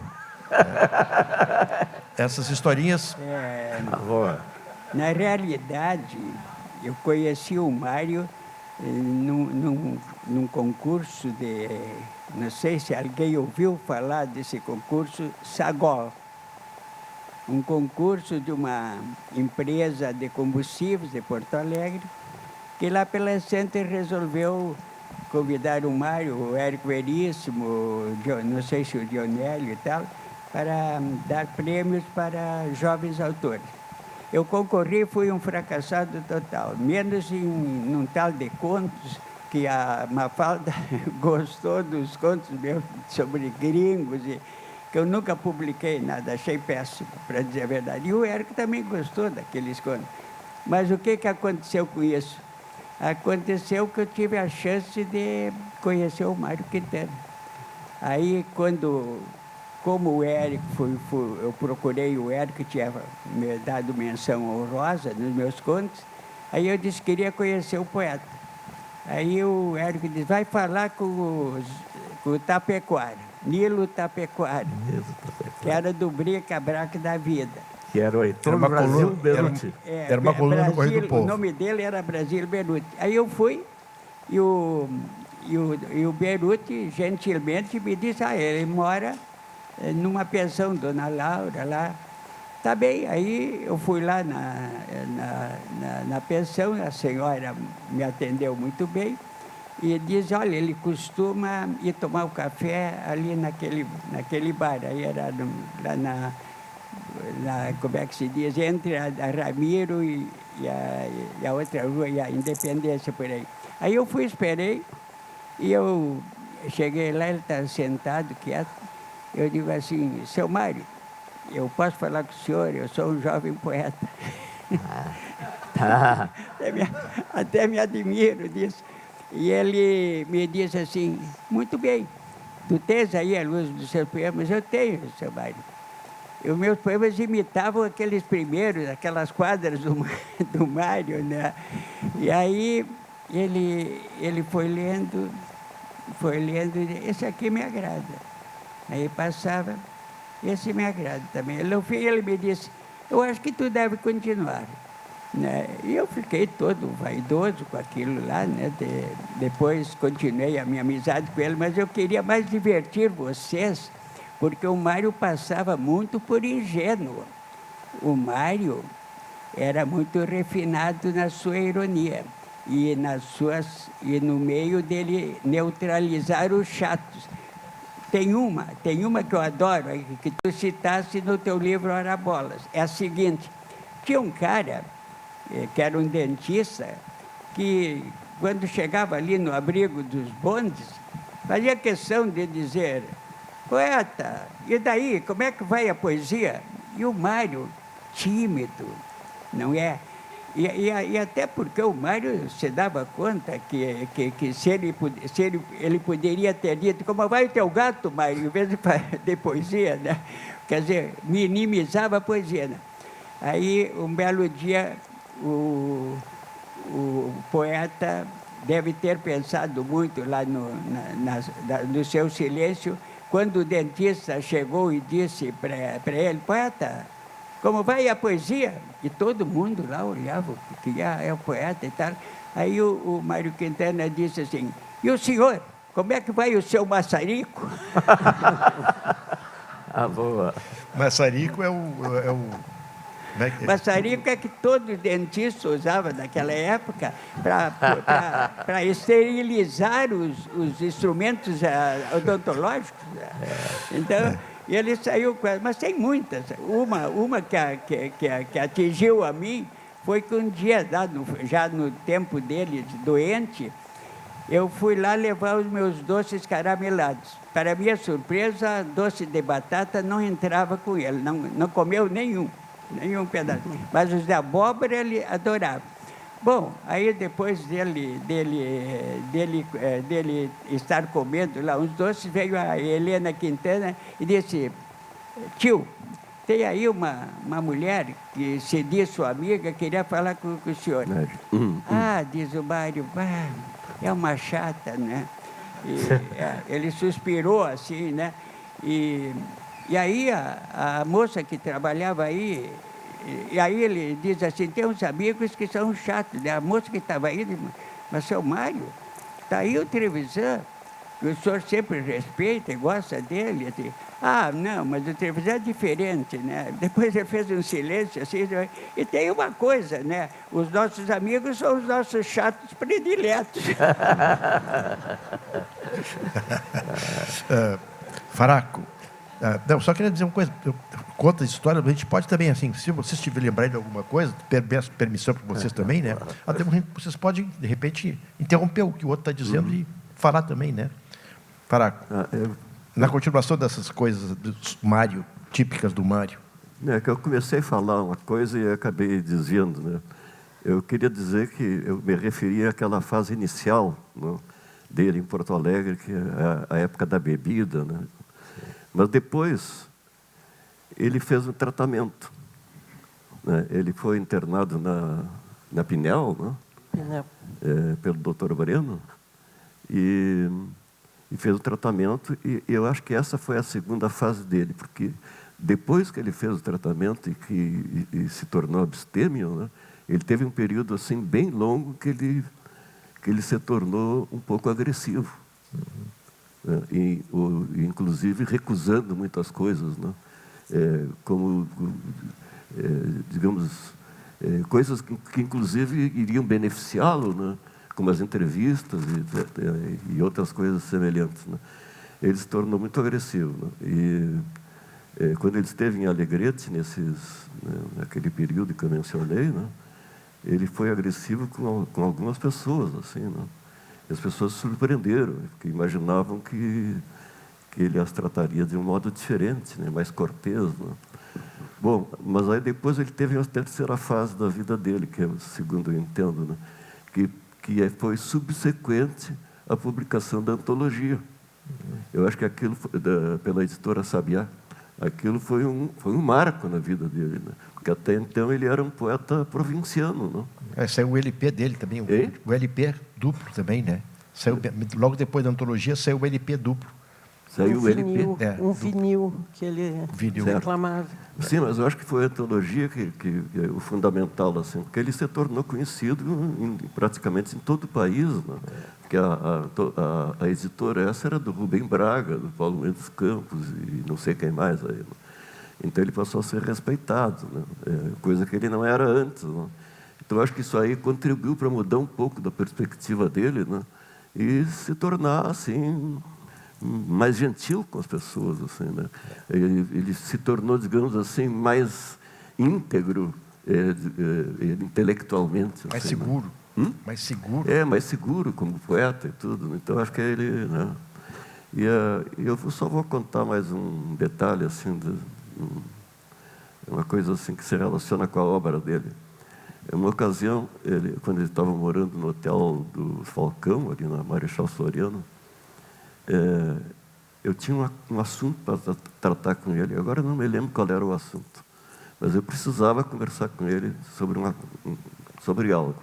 S3: Essas historinhas...
S5: Na realidade, eu conheci o Mário num concurso de... Não sei se alguém ouviu falar desse concurso, Sagol. Um concurso de uma empresa de combustíveis de Porto Alegre, que lá pela Center resolveu convidar o Mário, o Érico Veríssimo, não sei se o Dionélio e tal, para dar prêmios para jovens autores. Eu concorri e fui um fracassado total, menos num tal de contos, que a Mafalda gostou dos contos meus sobre gringos, que eu nunca publiquei nada, achei péssimo, para dizer a verdade. E o Érico também gostou daqueles contos. Mas o que aconteceu com isso? Aconteceu que eu tive a chance de conhecer o Mário Quintana. Aí, quando como o Érico, eu procurei o Érico, que tinha me dado menção honrosa nos meus contos, aí eu disse que queria conhecer o poeta. Aí o Érico disse, vai falar com o Tapequara, Nilo Tapequara, que era do Brica-Braca da Vida.
S6: Que era o Heitor Brasil Beruti.
S3: Era uma coluna no Correio do Povo.
S5: O nome dele era Brasil Beruti. Aí eu fui e o Beruti, gentilmente, me disse, ele mora numa pensão, Dona Laura, lá. Tá bem, aí eu fui lá na pensão, a senhora me atendeu muito bem, e diz, olha, ele costuma ir tomar o café ali naquele bar, aí era lá como é que se diz, entre a Ramiro e a outra rua, e a Independência, por aí. Aí eu fui, esperei, e eu cheguei lá, ele estava sentado, quieto, eu digo assim, seu Mário, eu posso falar com o senhor? Eu sou um jovem poeta. Até me admiro disso. E ele me disse assim, muito bem, tu tens aí a luz dos seus poemas? Eu tenho, seu Mário. E os meus poemas imitavam aqueles primeiros, aquelas quadras do Mário, né? E aí ele foi lendo, e disse, esse aqui me agrada. Aí passava, esse me agrada também. No fim ele me disse, eu acho que tu deve continuar. Né? E eu fiquei todo vaidoso com aquilo lá, né? Depois continuei a minha amizade com ele, mas eu queria mais divertir vocês, porque o Mário passava muito por ingênuo. O Mário era muito refinado na sua ironia e no meio dele neutralizar os chatos. Tem uma que eu adoro, que tu citaste no teu livro Ora Bolas. É a seguinte, tinha um cara, que era um dentista, que quando chegava ali no abrigo dos bondes, fazia questão de dizer, poeta, e daí, como é que vai a poesia? E o Mário, tímido, não é? E até porque o Mário se dava conta que se ele poderia ter dito, como vai o teu gato, Mário, em vez de poesia, né? Quer dizer, minimizava a poesia, né? Aí, um belo dia, o poeta deve ter pensado muito lá no seu silêncio, quando o dentista chegou e disse para ele, poeta, como vai a poesia? E todo mundo lá olhava, porque é o poeta e tal. Aí o Mário Quintana disse assim, e o senhor, como é que vai o seu maçarico?
S6: Ah, boa.
S3: Maçarico é o
S5: Maçarico é que todo dentista usava naquela época para esterilizar os instrumentos odontológicos. Então, ele saiu com ela, mas tem muitas. Uma que atingiu a mim foi que um dia, já no tempo dele, doente, eu fui lá levar os meus doces caramelados. Para minha surpresa, doce de batata não entrava com ele, não comeu nenhum pedaço. Mas os de abóbora ele adorava. Bom, aí depois dele estar comendo lá uns doces, veio a Helena Quintana e disse, tio, tem aí uma mulher que se diz sua amiga, queria falar com o senhor. Ah, diz o Mário, é uma chata, né? Ele suspirou assim, né? E aí a moça que trabalhava aí, e aí ele diz assim, tem uns amigos que são chatos, né? A moça que estava aí, mas seu Mário, está aí o Trevisan, que o senhor sempre respeita e gosta dele. Assim, ah, não, mas o Trevisan é diferente, né? Depois ele fez um silêncio assim, e tem uma coisa, né? Os nossos amigos são os nossos chatos prediletos.
S3: Faraco, não, só queria dizer uma coisa, eu conto a história, a gente pode também, assim, se vocês estiverem lembrando de alguma coisa, peço permissão para vocês também, né? Até vocês podem, de repente, interromper o que o outro está dizendo e falar também, né? Faraco, na continuação dessas coisas do Mário, típicas do Mário.
S6: É que eu comecei a falar uma coisa e acabei desviando, né? Eu queria dizer que eu me referia àquela fase inicial, né, dele em Porto Alegre, que é a época da bebida, né? Mas depois, ele fez um tratamento, né? Ele foi internado na Pinel, né?
S2: Pinel.
S6: Pelo Dr. Breno, e fez o tratamento, e eu acho que essa foi a segunda fase dele, porque depois que ele fez o tratamento e se tornou abstêmio, né? Ele teve um período assim bem longo que ele se tornou um pouco agressivo, né? Inclusive recusando muitas coisas, né? Como, digamos, coisas que inclusive iriam beneficiá-lo, né? Como as entrevistas e outras coisas semelhantes, né? Ele se tornou muito agressivo, né? E quando ele esteve em Alegrete, naquele período que eu mencionei, né? Ele foi agressivo com algumas pessoas, assim, né? E as pessoas se surpreenderam, porque imaginavam que ele as trataria de um modo diferente, né? Mais cortês, né? Bom, mas aí depois ele teve a terceira fase da vida dele, que é, segundo eu entendo, né? que foi subsequente à publicação da antologia. Eu acho que aquilo, pela editora Sabiá, aquilo foi um marco na vida dele, né? Porque até então ele era um poeta provinciano, não?
S3: Saiu o LP dele também, o LP duplo também, né? Saiu, logo depois da antologia saiu o LP duplo.
S6: Saiu o LP.
S2: Um vinil que ele reclamava.
S6: Sim, mas eu acho que foi a antologia que é o fundamental, assim, porque ele se tornou conhecido praticamente em todo o país, né? Porque a editora essa era do Rubem Braga, do Paulo Mendes Campos e não sei quem mais aí, né? Então ele passou a ser respeitado, né? Coisa que ele não era antes, né? Então eu acho que isso aí contribuiu para mudar um pouco da perspectiva dele, né? E se tornar assim mais gentil com as pessoas, assim, né? Ele se tornou, digamos assim, mais íntegro intelectualmente.
S3: Mais
S6: assim,
S3: seguro.
S6: Né?
S3: Mais seguro.
S6: Mais seguro como poeta e tudo. Então, acho que ele... Né? E eu só vou contar mais um detalhe, assim, uma coisa assim que se relaciona com a obra dele. Em uma ocasião, quando ele estava morando no hotel do Falcão, ali na Marechal Floriano, eu tinha um assunto para tratar com ele. Agora eu não me lembro qual era o assunto, mas eu precisava conversar com ele sobre algo.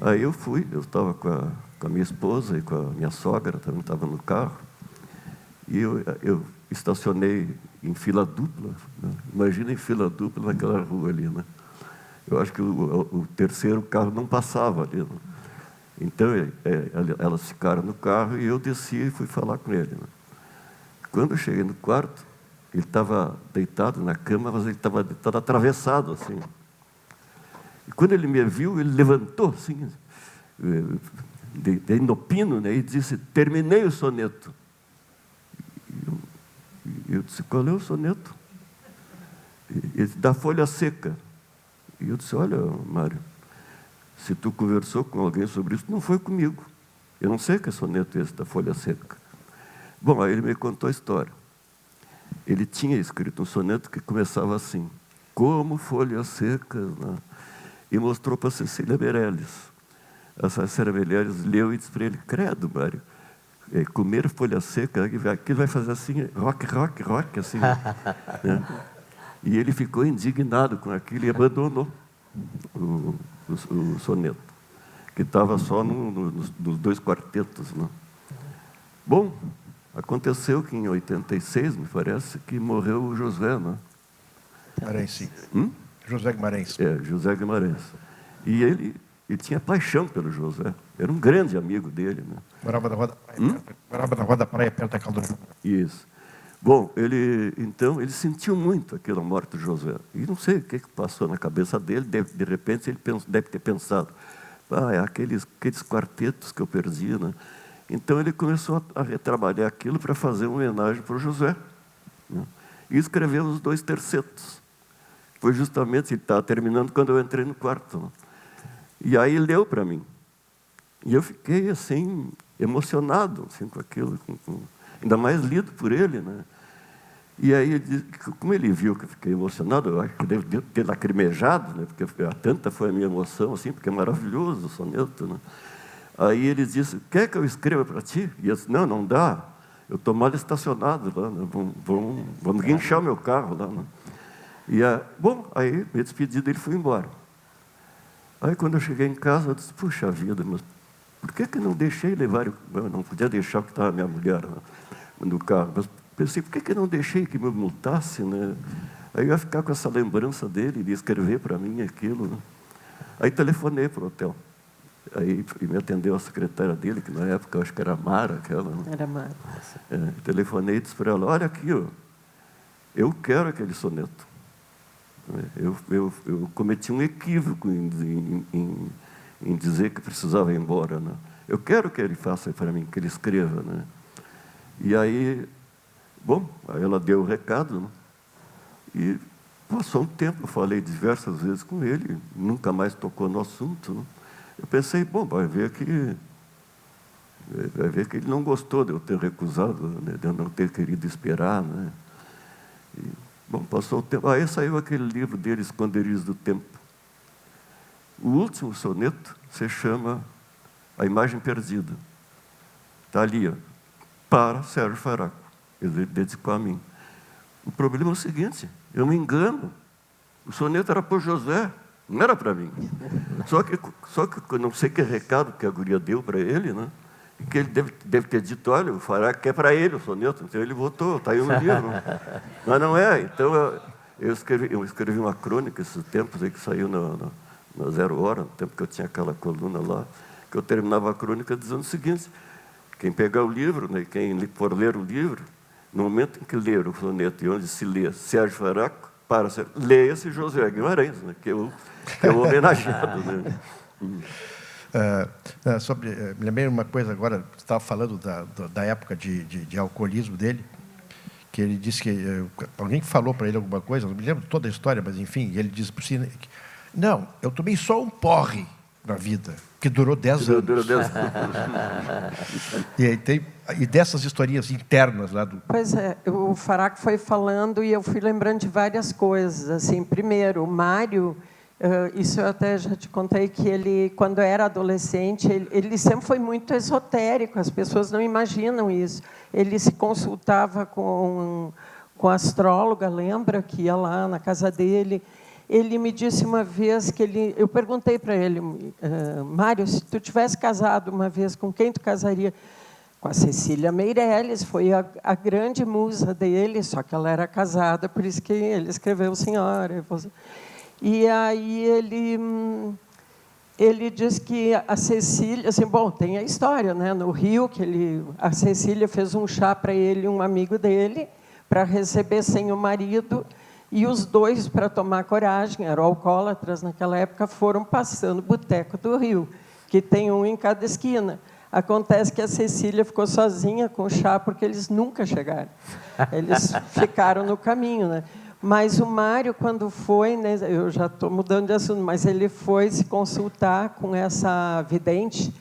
S6: Aí eu estava com a minha esposa e com a minha sogra, também estava no carro, e eu estacionei em fila dupla, né? Imagina em fila dupla naquela rua ali, né? Eu acho que o terceiro carro não passava ali, né? Então, elas ficaram no carro e eu desci e fui falar com ele, né? Quando eu cheguei no quarto, ele estava deitado na cama, mas ele estava deitado atravessado, assim. E quando ele me viu, ele levantou, assim, de inopino, né, e disse, terminei o soneto. E eu disse, qual é o soneto? Ele disse, da folha seca. E eu disse, olha, Mário, se tu conversou com alguém sobre isso, não foi comigo. Eu não sei que é soneto esse da folha seca. Bom, aí ele me contou a história. Ele tinha escrito um soneto que começava assim, como folhas secas, né? E mostrou para Cecília Meirelles. A Cecília Meirelles leu e disse para ele, credo, Mário, comer folha seca, aquilo vai fazer assim, rock, assim. Né? E ele ficou indignado com aquilo e abandonou o soneto, que estava só nos 2 quartetos, né? Bom, aconteceu que em 86, me parece, que morreu o Josué, né?
S3: Guimarães, sim. José Guimarães.
S6: José Guimarães. E ele tinha paixão pelo Josué. Era um grande amigo dele, né?
S3: Morava na Rua da Praia, perto da Caldo.
S6: Isso. Bom, então, ele sentiu muito aquela morte do Josué. E não sei o que passou na cabeça dele. De repente, ele deve ter pensado, aqueles quartetos que eu perdi, né? Então, ele começou a retrabalhar aquilo para fazer uma homenagem para o Josué, né? E escreveu os 2 tercetos. Foi justamente, ele estava terminando quando eu entrei no quarto, né? E aí ele leu para mim. E eu fiquei, assim, emocionado assim, com aquilo, ainda mais lido por ele, né? E aí, como ele viu que eu fiquei emocionado, eu acho que deve ter lacrimejado, né? Porque tanta foi a minha emoção, assim, porque é maravilhoso o soneto, né? Aí ele disse, quer que eu escreva para ti? E eu disse, não dá. eu estou mal estacionado lá, né? Vamos guinchar o meu carro lá. Né? E, bom, aí me despedi dele e fui embora. Aí, quando eu cheguei em casa, eu disse, puxa vida, mas por que eu não deixei levar... Eu não podia deixar que estava minha mulher no carro, mas pensei, por que eu não deixei que me multasse, né? Aí eu ia ficar com essa lembrança dele, de escrever para mim aquilo. Né? Aí telefonei para o hotel. Aí me atendeu a secretária dele, que na época eu acho que era Mara, aquela. Né?
S2: Era Mara.
S6: Telefonei e disse para ela, olha aqui, eu quero aquele soneto. Eu cometi um equívoco em dizer que precisava ir embora. Né? Eu quero que ele faça para mim, que ele escreva. Né? E aí, bom, aí ela deu o recado, né? E passou um tempo, eu falei diversas vezes com ele, nunca mais tocou no assunto. Né? Eu pensei, bom, vai ver que ele não gostou de eu ter recusado, né? De eu não ter querido esperar. Né? E, bom, passou o tempo. Aí saiu aquele livro dele, Esconderijos do Tempo. O último soneto se chama A Imagem Perdida. Está ali, para Sérgio Faraco. Ele dedicou a mim. O problema é o seguinte, eu me engano. O soneto era para o José, não era para mim. Só que eu não sei que recado que a guria deu para ele, né? E que ele deve ter dito, olha, o Faraco é para ele o soneto. Então ele votou, está aí no livro. Mas não é. Então eu escrevi uma crônica esses tempos aí que saiu na 0 Hora, no tempo que eu tinha aquela coluna lá, que eu terminava a crônica dizendo o seguinte, quem pegar o livro, né, quem for ler o livro, no momento em que ler o soneto e onde se lê Sérgio Faraco, leia-se José Guimarães, né, que é o homenageado. Né?
S3: Me lembrei uma coisa agora, você estava falando da época de alcoolismo dele, que ele disse que alguém falou para ele alguma coisa, não me lembro toda a história, mas enfim, ele disse por si, não, eu tomei só um porre na vida, que durou 10 anos. Durou 10 anos. E dessas historinhas internas lá do...
S2: Pois é, o Faraco foi falando e eu fui lembrando de várias coisas. Assim, primeiro, o Mário, isso eu até já te contei, que ele, quando era adolescente, ele sempre foi muito esotérico, as pessoas não imaginam isso. Ele se consultava com a astróloga, lembra, que ia lá na casa dele. Ele me disse uma vez que eu perguntei para ele, Mário, se tu tivesse casado uma vez, com quem tu casaria? Com a Cecília Meirelles, foi a grande musa dele, só que ela era casada, por isso que ele escreveu Senhora. E aí ele diz que a Cecília, assim, bom, tem a história, né? No Rio, que a Cecília fez um chá para ele, um amigo dele, para receber sem o marido. E os dois, para tomar coragem, eram alcoólatras naquela época, foram passando o boteco do Rio, que tem um em cada esquina. Acontece que a Cecília ficou sozinha com o chá, porque eles nunca chegaram. Eles ficaram no caminho. Né? Mas o Mário, quando foi, né, eu já estou mudando de assunto, mas ele foi se consultar com essa vidente,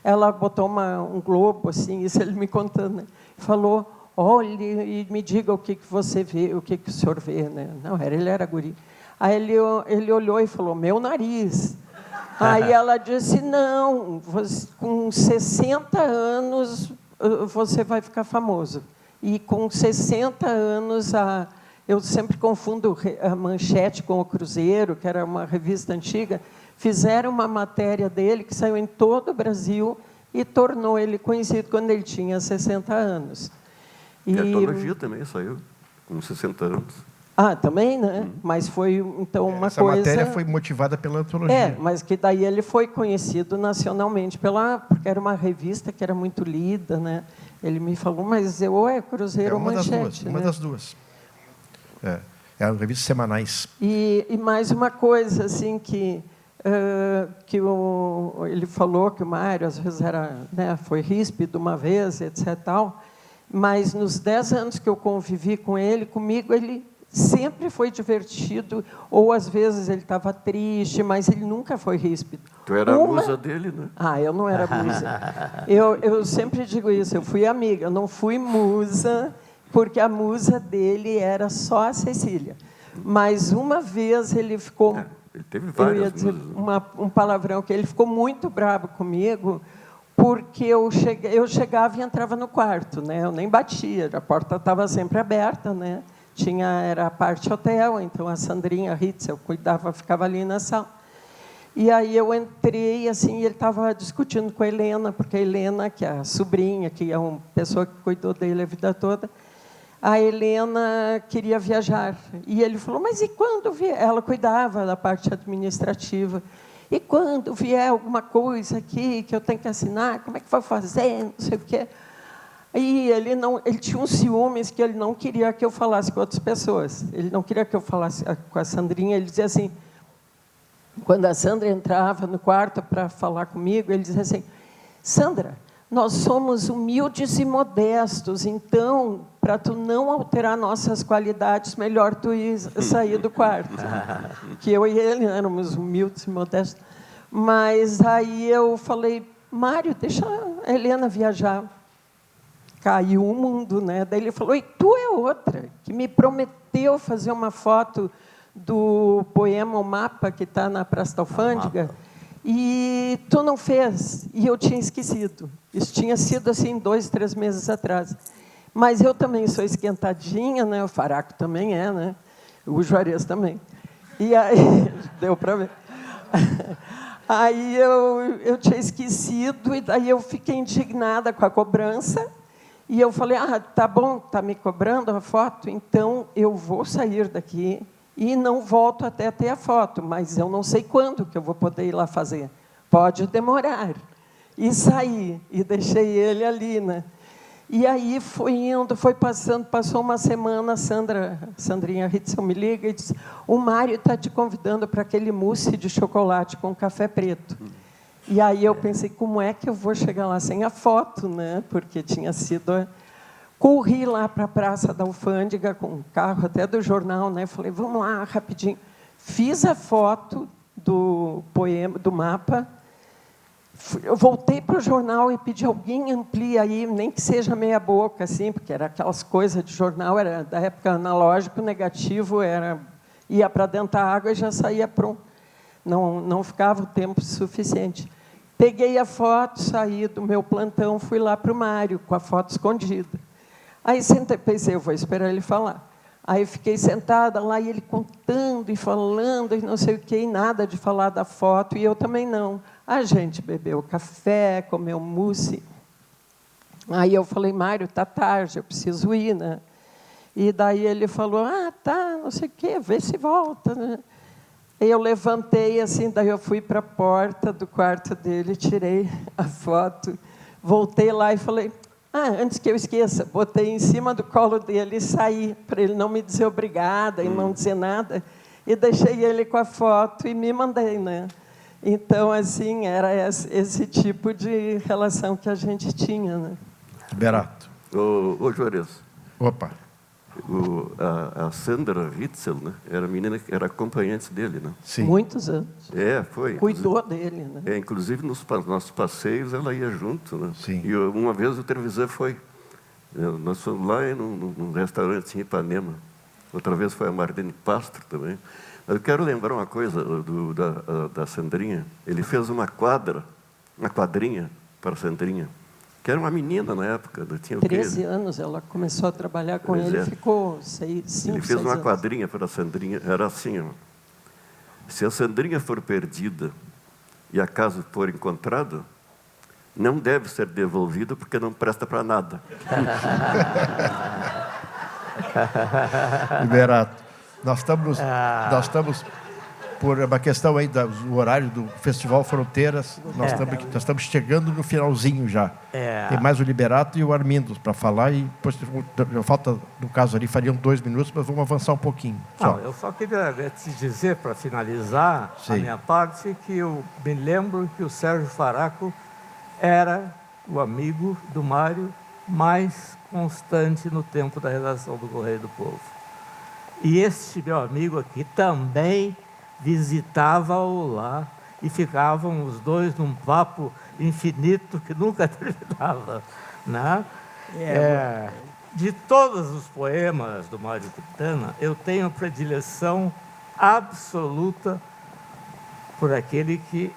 S2: ela botou um globo, assim, isso ele me contando, né? Falou, olhe e me diga o que você vê, o que o senhor vê. Né? Não, ele era guri. Aí ele olhou e falou, meu nariz. Aí ela disse, não, com 60 anos você vai ficar famoso. E com 60 anos, eu sempre confundo a Manchete com o Cruzeiro, que era uma revista antiga, fizeram uma matéria dele que saiu em todo o Brasil e tornou ele conhecido quando ele tinha 60 anos.
S6: E a antologia também saiu, com 60 anos.
S2: Também, né? Mas foi, então, uma
S3: Essa
S2: coisa...
S3: Essa matéria foi motivada pela antologia.
S2: mas que daí ele foi conhecido nacionalmente, porque era uma revista que era muito lida, né? Ele me falou, mas é Cruzeiro ou Manchete.
S3: Uma das duas. Eram revistas semanais.
S2: E mais uma coisa, assim, que ele falou que o Mário, às vezes, foi ríspido uma vez, etc. Tal, mas nos 10 anos que eu convivi com ele, comigo, ele sempre foi divertido, ou às vezes ele estava triste, mas ele nunca foi ríspido.
S6: Tu era a musa dele, né?
S2: Eu não era musa. Eu sempre digo isso, eu fui amiga, eu não fui musa, porque a musa dele era só a Cecília. Mas uma vez ele ficou...
S6: Ele teve várias
S2: eu ia dizer um palavrão, que ele ficou muito bravo comigo, porque eu chegava e entrava no quarto, né? Eu nem batia, a porta estava sempre aberta, né? Era a parte hotel, então a Sandrinha Ritzel cuidava, ficava ali na sala. E aí eu entrei, assim, e ele estava discutindo com a Helena, porque a Helena, que é a sobrinha, que é uma pessoa que cuidou dele a vida toda, a Helena queria viajar. E ele falou, mas e quando vier? Ela cuidava da parte administrativa. E quando vier alguma coisa aqui que eu tenho que assinar, como é que vai fazer, não sei o quê. E ele tinha uns ciúmes que ele não queria que eu falasse com outras pessoas. Ele não queria que eu falasse com a Sandrinha. Ele dizia assim, quando a Sandra entrava no quarto para falar comigo, ele dizia assim, Sandra, nós somos humildes e modestos, então, para tu não alterar nossas qualidades, melhor tu ir sair do quarto. Que eu e ele éramos humildes e modestos. Mas aí eu falei, Mário, deixa a Helena viajar. Caiu o mundo, né? Daí ele falou, e tu é outra, que me prometeu fazer uma foto do poema O Mapa, que está na Praça da Alfândega, e tu não fez, e eu tinha esquecido. Isso tinha sido assim 2, 3 meses atrás. Mas eu também sou esquentadinha, né? O Faraco também é, né? O Juarez também. E aí, deu para ver. Aí eu tinha esquecido, e daí eu fiquei indignada com a cobrança, e eu falei, tá bom, está me cobrando a foto, então eu vou sair daqui e não volto até ter a foto, mas eu não sei quando que eu vou poder ir lá fazer. Pode demorar. E saí, e deixei ele ali, né? E aí foi indo, foi passando, passou uma semana, a Sandrinha Ritzel me liga e diz, o Mário está te convidando para aquele mousse de chocolate com café preto. E aí eu pensei, como é que eu vou chegar lá sem a foto, né? Porque tinha sido... Corri lá para a Praça da Alfândega, com um carro até do jornal, né? Falei, vamos lá, rapidinho. Fiz a foto do poema, do mapa. Eu voltei para o jornal e pedi, alguém amplia aí, nem que seja meia boca, assim, porque era aquelas coisas de jornal, era da época analógico, negativo, ia para dentro da água e já saía pronto. Não ficava o tempo suficiente. Peguei a foto, saí do meu plantão, fui lá para o Mário, com a foto escondida. Aí pensei, eu vou esperar ele falar. Aí fiquei sentada lá, e ele contando e falando, e não sei o quê, e nada de falar da foto, e eu também não. A gente bebeu café, comeu mousse. Aí eu falei, Mário, está tarde, eu preciso ir, né? E daí ele falou, tá, não sei o quê, vê se volta, né? Eu levantei, assim, daí eu fui para a porta do quarto dele, tirei a foto, voltei lá e falei, antes que eu esqueça, botei em cima do colo dele e saí, para ele não me dizer obrigada e não dizer nada, e deixei ele com a foto e me mandei, né? Então, assim, era esse tipo de relação que a gente tinha, né?
S7: Liberato.
S6: Ô Juarez.
S7: Opa.
S6: A Sandra Ritzel, né? Era a menina que era acompanhante dele, né?
S7: Sim.
S2: Muitos anos.
S6: Foi.
S2: Cuidou dele, né?
S6: Inclusive, nos nossos passeios, ela ia junto, né?
S7: Sim.
S6: E uma vez o Trevisan foi. Nós fomos lá num restaurante em Ipanema. Outra vez foi a Marlene Pastro também. Mas eu quero lembrar uma coisa da Sandrinha. Ele fez uma quadrinha para a Sandrinha, que era uma menina na época, tinha
S2: 13 anos, ela começou a trabalhar com ele, ficou 5, 6 anos.
S6: Ele fez uma quadrinha para a Sandrinha, era assim, se a Sandrinha for perdida e acaso for encontrada, não deve ser devolvida porque não presta para nada.
S7: Liberato. Nós estamos por uma questão aí do horário do Festival Fronteiras, nós estamos chegando no finalzinho já. Tem mais o Liberato e o Armindos para falar, e depois, falta, no caso ali, fariam 2 minutos, mas vamos avançar um pouquinho.
S4: Não, eu só queria te dizer, para finalizar a minha parte, que eu me lembro que o Sérgio Faraco era o amigo do Mário mais constante no tempo da redação do Correio do Povo. E este meu amigo aqui também visitava-o lá e ficavam os dois num papo infinito que nunca terminava, né? De todos os poemas do Mário Quintana, eu tenho predileção absoluta por aquele que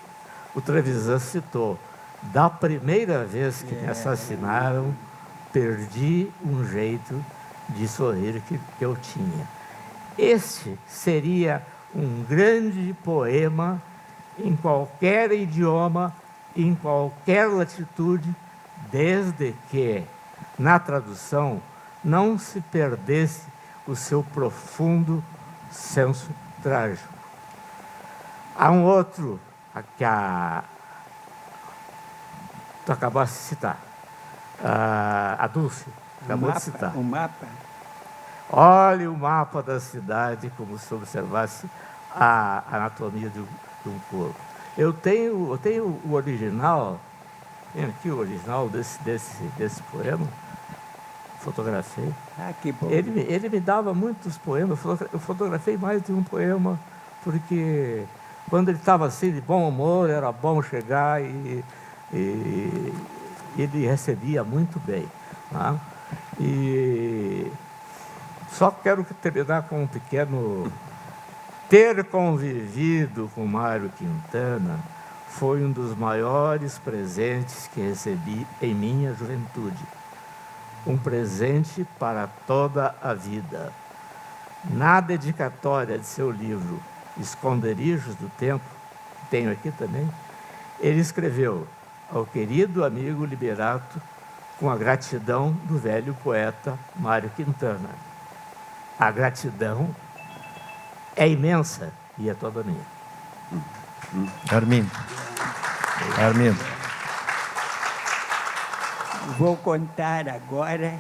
S4: o Trevisan citou, Da primeira vez que me assassinaram, perdi um jeito de sorrir que eu tinha. Este seria um grande poema em qualquer idioma, em qualquer latitude, desde que, na tradução, não se perdesse o seu profundo senso trágico. Há um outro que tu acabaste de citar, a Dulce acabou de citar.
S5: O mapa.
S4: Olhe o mapa da cidade como se observasse a anatomia de um corpo. Eu tenho o original, tenho aqui o original desse poema, fotografei.
S5: Ah, que bom.
S4: Ele me dava muitos poemas, eu fotografei mais de um poema, porque quando ele estava assim de bom humor, era bom chegar e ele recebia muito bem. Né? E só quero terminar com um pequeno... Ter convivido com Mário Quintana foi um dos maiores presentes que recebi em minha juventude. Um presente para toda a vida. Na dedicatória de seu livro Esconderijos do Tempo, tenho aqui também, ele escreveu: ao querido amigo Liberato, com a gratidão do velho poeta Mário Quintana. A gratidão é imensa e é toda minha.
S7: Armindo.
S5: Vou contar agora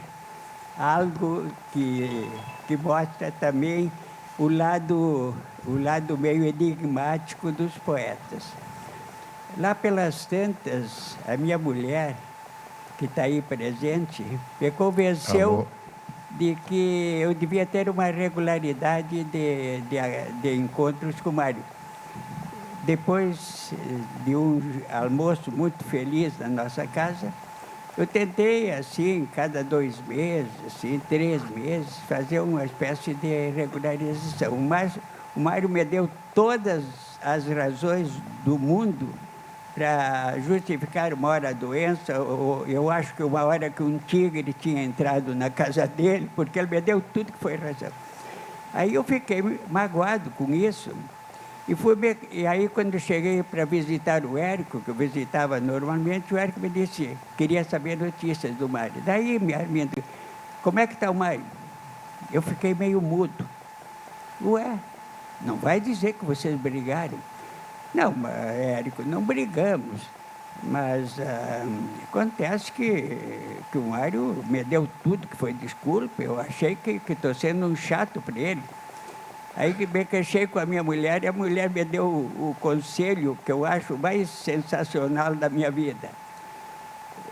S5: algo que mostra também o lado meio enigmático dos poetas. Lá pelas tantas, a minha mulher, que está aí presente, me convenceu de que eu devia ter uma regularidade de encontros com o Mário. Depois de um almoço muito feliz na nossa casa, eu tentei, assim, cada 2 meses, assim, 3 meses, fazer uma espécie de regularização. Mas o Mário me deu todas as razões do mundo para justificar uma hora a doença, ou eu acho que uma hora que um tigre tinha entrado na casa dele, porque ele me deu tudo que foi razão. Aí eu fiquei magoado com isso, e aí quando cheguei para visitar o Érico, que eu visitava normalmente, o Érico me disse, queria saber notícias do Mário. Daí, Armindo, como é que está o Mário? Eu fiquei meio mudo. Ué, não vai dizer que vocês brigaram? Não, Érico, não brigamos, mas acontece que o Mário me deu tudo que foi desculpa, eu achei que estou sendo um chato para ele. Aí que me queixei com a minha mulher, e a mulher me deu o conselho que eu acho mais sensacional da minha vida.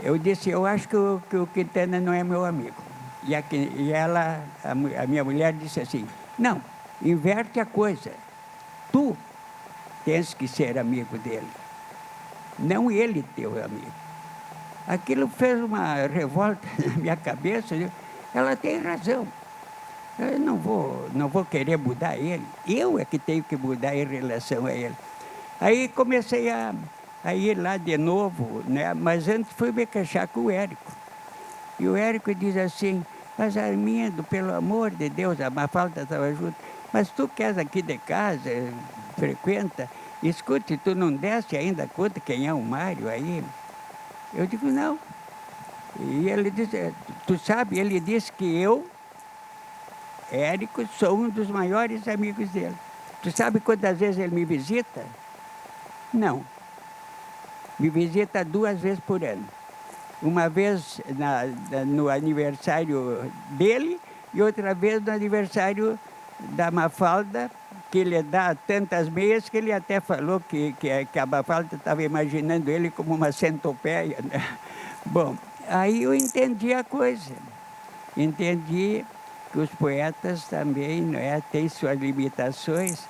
S5: Eu disse, eu acho que o Quintana não é meu amigo. E a minha mulher disse assim, não, inverte a coisa, tu tens que ser amigo dele, não ele teu amigo. Aquilo fez uma revolta na minha cabeça. Ela tem razão. Eu não vou querer mudar ele. Eu é que tenho que mudar em relação a ele. Aí comecei a ir lá de novo, né? Mas antes fui me queixar com o Érico. E o Érico diz assim, mas Armindo, pelo amor de Deus, a Mafalda estava junto, mas tu que és aqui de casa, frequenta, escute, tu não deste ainda conta quem é o Mário aí? Eu digo, não. E ele disse, tu sabe, ele disse que eu, Érico, sou um dos maiores amigos dele. Tu sabe quantas vezes ele me visita? Não. Me visita 2 vezes por ano. Uma vez no aniversário dele e outra vez no aniversário da Mafalda, que ele dá tantas meias que ele até falou que a Mafalda estava imaginando ele como uma centopeia, né? Bom, aí eu entendi a coisa. Entendi que os poetas também, não é, têm suas limitações.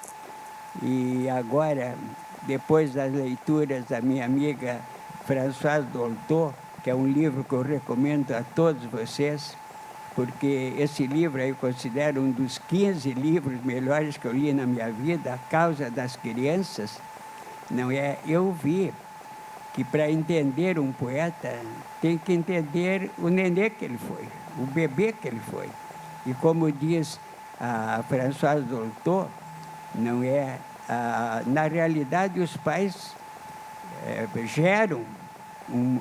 S5: E agora, depois das leituras da minha amiga Françoise Dolto, que é um livro que eu recomendo a todos vocês, porque esse livro eu considero um dos 15 livros melhores que eu li na minha vida, A Causa das Crianças, não é? Eu vi que para entender um poeta tem que entender o nenê que ele foi, o bebê que ele foi. E como diz a Françoise Dolto, não é, na realidade os pais geram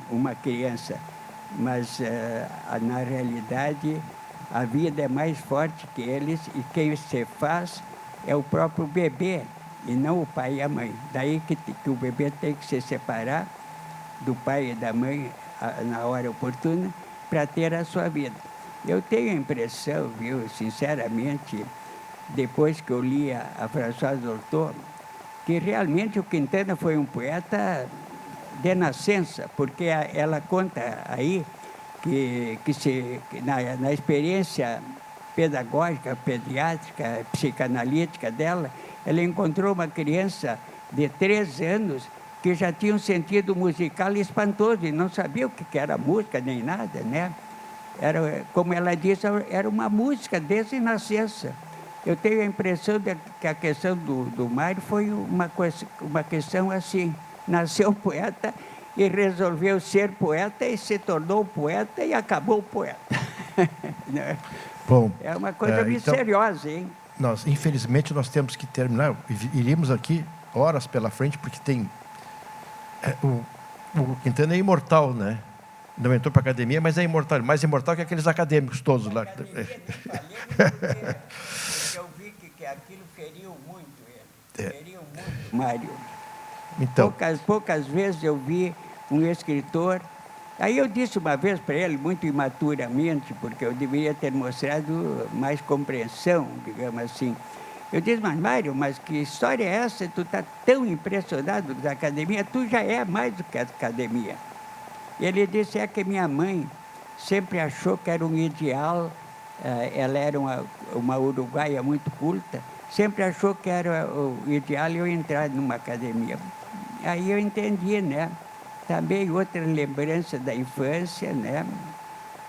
S5: uma criança, mas na realidade a vida é mais forte que eles e quem se faz é o próprio bebê e não o pai e a mãe. Daí que o bebê tem que se separar do pai e da mãe na hora oportuna para ter a sua vida. Eu tenho a impressão, viu, sinceramente, depois que eu li a Françoise Dolto, que realmente o Quintana foi um poeta de nascença, porque ela conta aí que na experiência pedagógica, pediátrica, psicanalítica dela, ela encontrou uma criança de 3 anos que já tinha um sentido musical espantoso e não sabia o que era música nem nada, né? Era, como ela disse, era uma música desde nascença. Eu tenho a impressão de que a questão do Mário foi uma questão assim. Nasceu poeta e resolveu ser poeta e se tornou poeta e acabou poeta.
S7: Bom,
S5: é uma coisa misteriosa, hein?
S7: Infelizmente, nós temos que terminar. Iríamos aqui horas pela frente, porque tem... O Quintana é imortal, né? Não entrou para a academia, mas é imortal. Mais imortal que aqueles acadêmicos todos lá.
S5: Eu vi que aquilo feriu muito ele. Feriu muito Mário.
S7: Então,
S5: poucas vezes eu vi um escritor... Aí eu disse uma vez para ele, muito imaturamente, porque eu deveria ter mostrado mais compreensão, digamos assim. Eu disse, mas Mário, mas que história é essa? Tu está tão impressionado da academia, tu já é mais do que a academia. E ele disse, que minha mãe sempre achou que era um ideal, ela era uma uruguaia muito culta, sempre achou que era o ideal eu entrar numa academia. Aí eu entendi, né? Também outra lembrança da infância, né?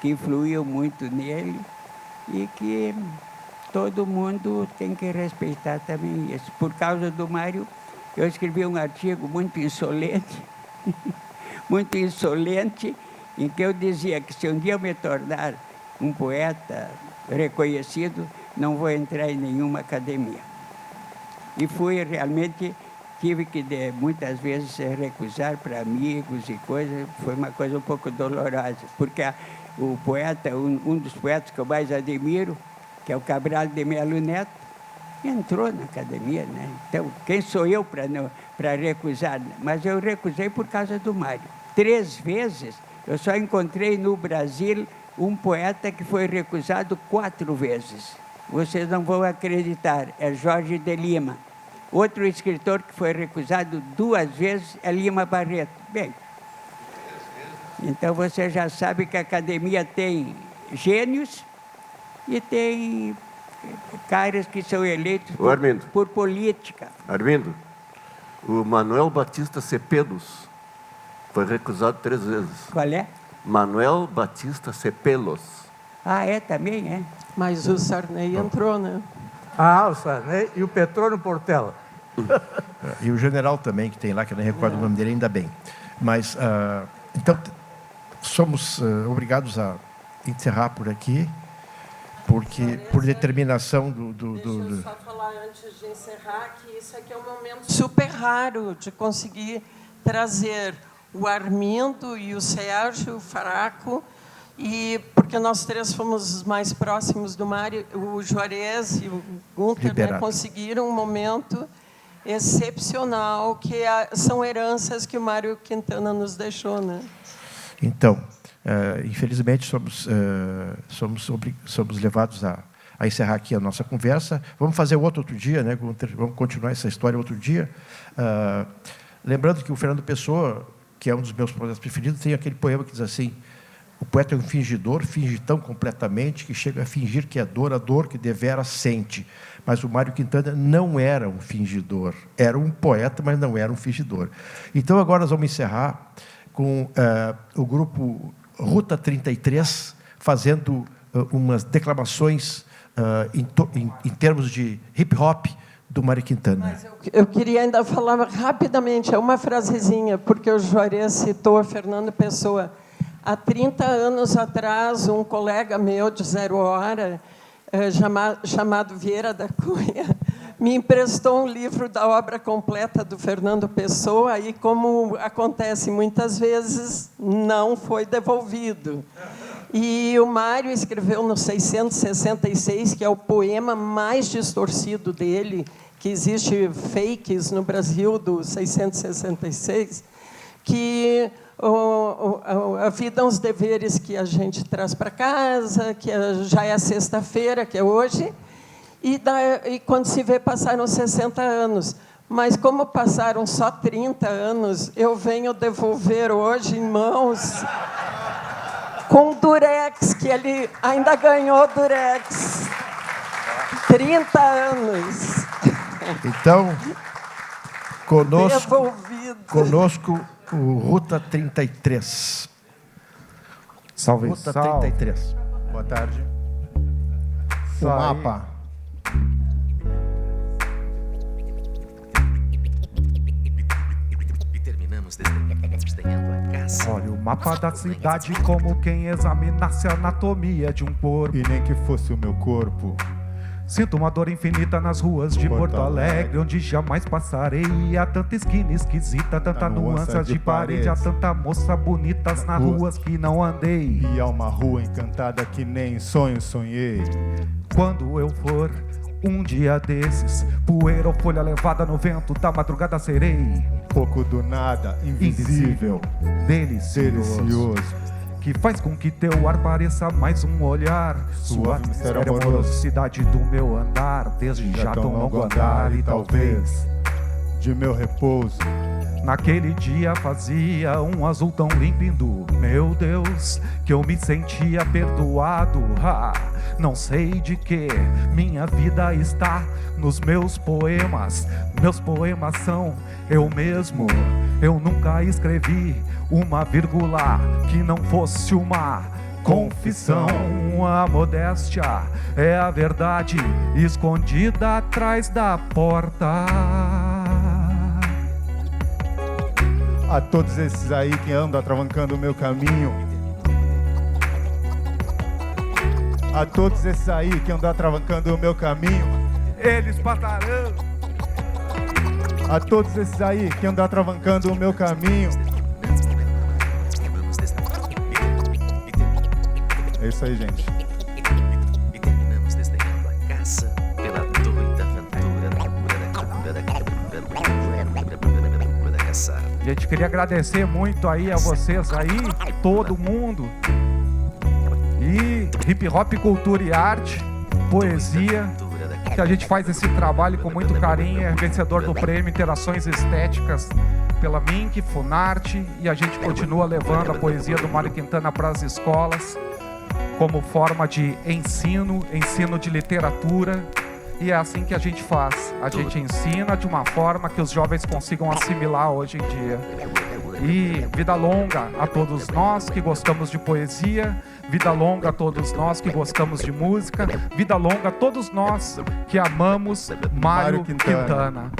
S5: Que influiu muito nele e que todo mundo tem que respeitar também isso. Por causa do Mário, eu escrevi um artigo muito insolente, muito insolente, em que eu dizia que se um dia eu me tornar um poeta reconhecido, não vou entrar em nenhuma academia. E fui realmente... Tive que muitas vezes recusar para amigos e coisas, foi uma coisa um pouco dolorosa, porque o poeta, um dos poetas que eu mais admiro, que é o Cabral de Melo Neto, entrou na academia, né? Então, quem sou eu para recusar? Mas eu recusei por causa do Mário. 3 vezes, eu só encontrei no Brasil um poeta que foi recusado 4 vezes. Vocês não vão acreditar, é Jorge de Lima. Outro escritor que foi recusado 2 vezes é Lima Barreto. Bem, então você já sabe que a academia tem gênios e tem caras que são eleitos por política.
S6: Armindo, o Manuel Batista Cepelos foi recusado 3 vezes.
S5: Qual é?
S6: Manuel Batista Cepelos.
S5: Ah, também é.
S2: Mas o Sarney entrou, né?
S8: O Sarney e o Petrônio Portela.
S7: E o general também, que tem lá, que eu não recordo o nome dele, ainda bem. Mas, então, somos obrigados a encerrar por aqui, porque, por determinação
S2: Deixa eu só falar antes de encerrar que isso aqui é um momento super raro de conseguir trazer o Armindo e o Sérgio, o Faraco, e porque nós 3 fomos os mais próximos do Mário, o Juarez e o Gunter, né, conseguiram um momento excepcional, que são heranças que o Mário Quintana nos deixou, né?
S7: Então, infelizmente, somos levados a encerrar aqui a nossa conversa. Vamos fazer outro dia, né, Gunter? Vamos continuar essa história outro dia. Lembrando que o Fernando Pessoa, que é um dos meus poetas preferidos, tem aquele poema que diz assim: o poeta é um fingidor, finge tão completamente que chega a fingir que é dor, a dor que deveras sente. Mas o Mário Quintana não era um fingidor. Era um poeta, mas não era um fingidor. Então, agora nós vamos encerrar com o grupo Ruta 33, fazendo umas declamações em termos de hip-hop do Mário Quintana.
S2: Mas eu queria ainda falar rapidamente, é uma frasezinha, porque o Juarez citou a Fernando Pessoa. Há 30 anos atrás, um colega meu de Zero Hora, chamado Vieira da Cunha, me emprestou um livro da obra completa do Fernando Pessoa, e, como acontece muitas vezes, não foi devolvido. E o Mário escreveu no 666, que é o poema mais distorcido dele, que existe fakes no Brasil do 666, que a vida, os deveres que a gente traz para casa, que já é sexta-feira, que é hoje, e quando se vê, passaram 60 anos. Mas, como passaram só 30 anos, eu venho devolver hoje em mãos com Durex, que ele ainda ganhou Durex. 30 anos.
S7: Então, conosco o Ruta 33.
S9: Salve,
S7: Ruta
S9: salve.
S7: 33.
S9: Boa tarde. O mapa.
S1: E terminamos desdenhando a caça.
S9: Olha o mapa da cidade como quem examinasse a anatomia de um corpo.
S10: E nem que fosse o meu corpo.
S9: Sinto uma dor infinita nas ruas de Porto Alegre, onde jamais passarei. Há tanta esquina esquisita, tanta nuance de parede, há tanta moça bonitas nas ruas que não andei.
S10: E há uma rua encantada que nem em sonho sonhei.
S9: Quando eu for um dia desses, poeira ou folha levada no vento da madrugada serei.
S10: Pouco do nada, invisível,
S9: delicioso, que faz com que teu ar pareça mais um olhar. Sua mistério amorosidade do meu andar, desde já tão longo andar e talvez
S10: de meu repouso.
S9: Naquele dia fazia um azul tão límpido, meu Deus, que eu me sentia perdoado. Não sei de que minha vida está nos meus poemas. Meus poemas são eu mesmo. Eu nunca escrevi uma vírgula que não fosse uma confissão. A modéstia é a verdade escondida atrás da porta.
S10: A todos esses aí que andam atravancando o meu caminho. A todos esses aí que andam atravancando o meu caminho.
S9: Eles passarão.
S10: A todos esses aí que andam atravancando o meu caminho. É isso aí, gente.
S1: E terminamos desdenhando a caça pela doida aventura da cura da caçada.
S9: Gente, queria agradecer muito aí a vocês aí, todo mundo. E hip hop, cultura e arte, poesia, que a gente faz esse trabalho com muito carinho. É vencedor do prêmio Interações Estéticas pela Mink, Funarte, e a gente continua levando a poesia do Mário Quintana para as escolas como forma de ensino de literatura. E é assim que a gente faz. A gente ensina de uma forma que os jovens consigam assimilar hoje em dia. E vida longa a todos nós que gostamos de poesia, vida longa a todos nós que gostamos de música, vida longa a todos nós que amamos Mário Quintana.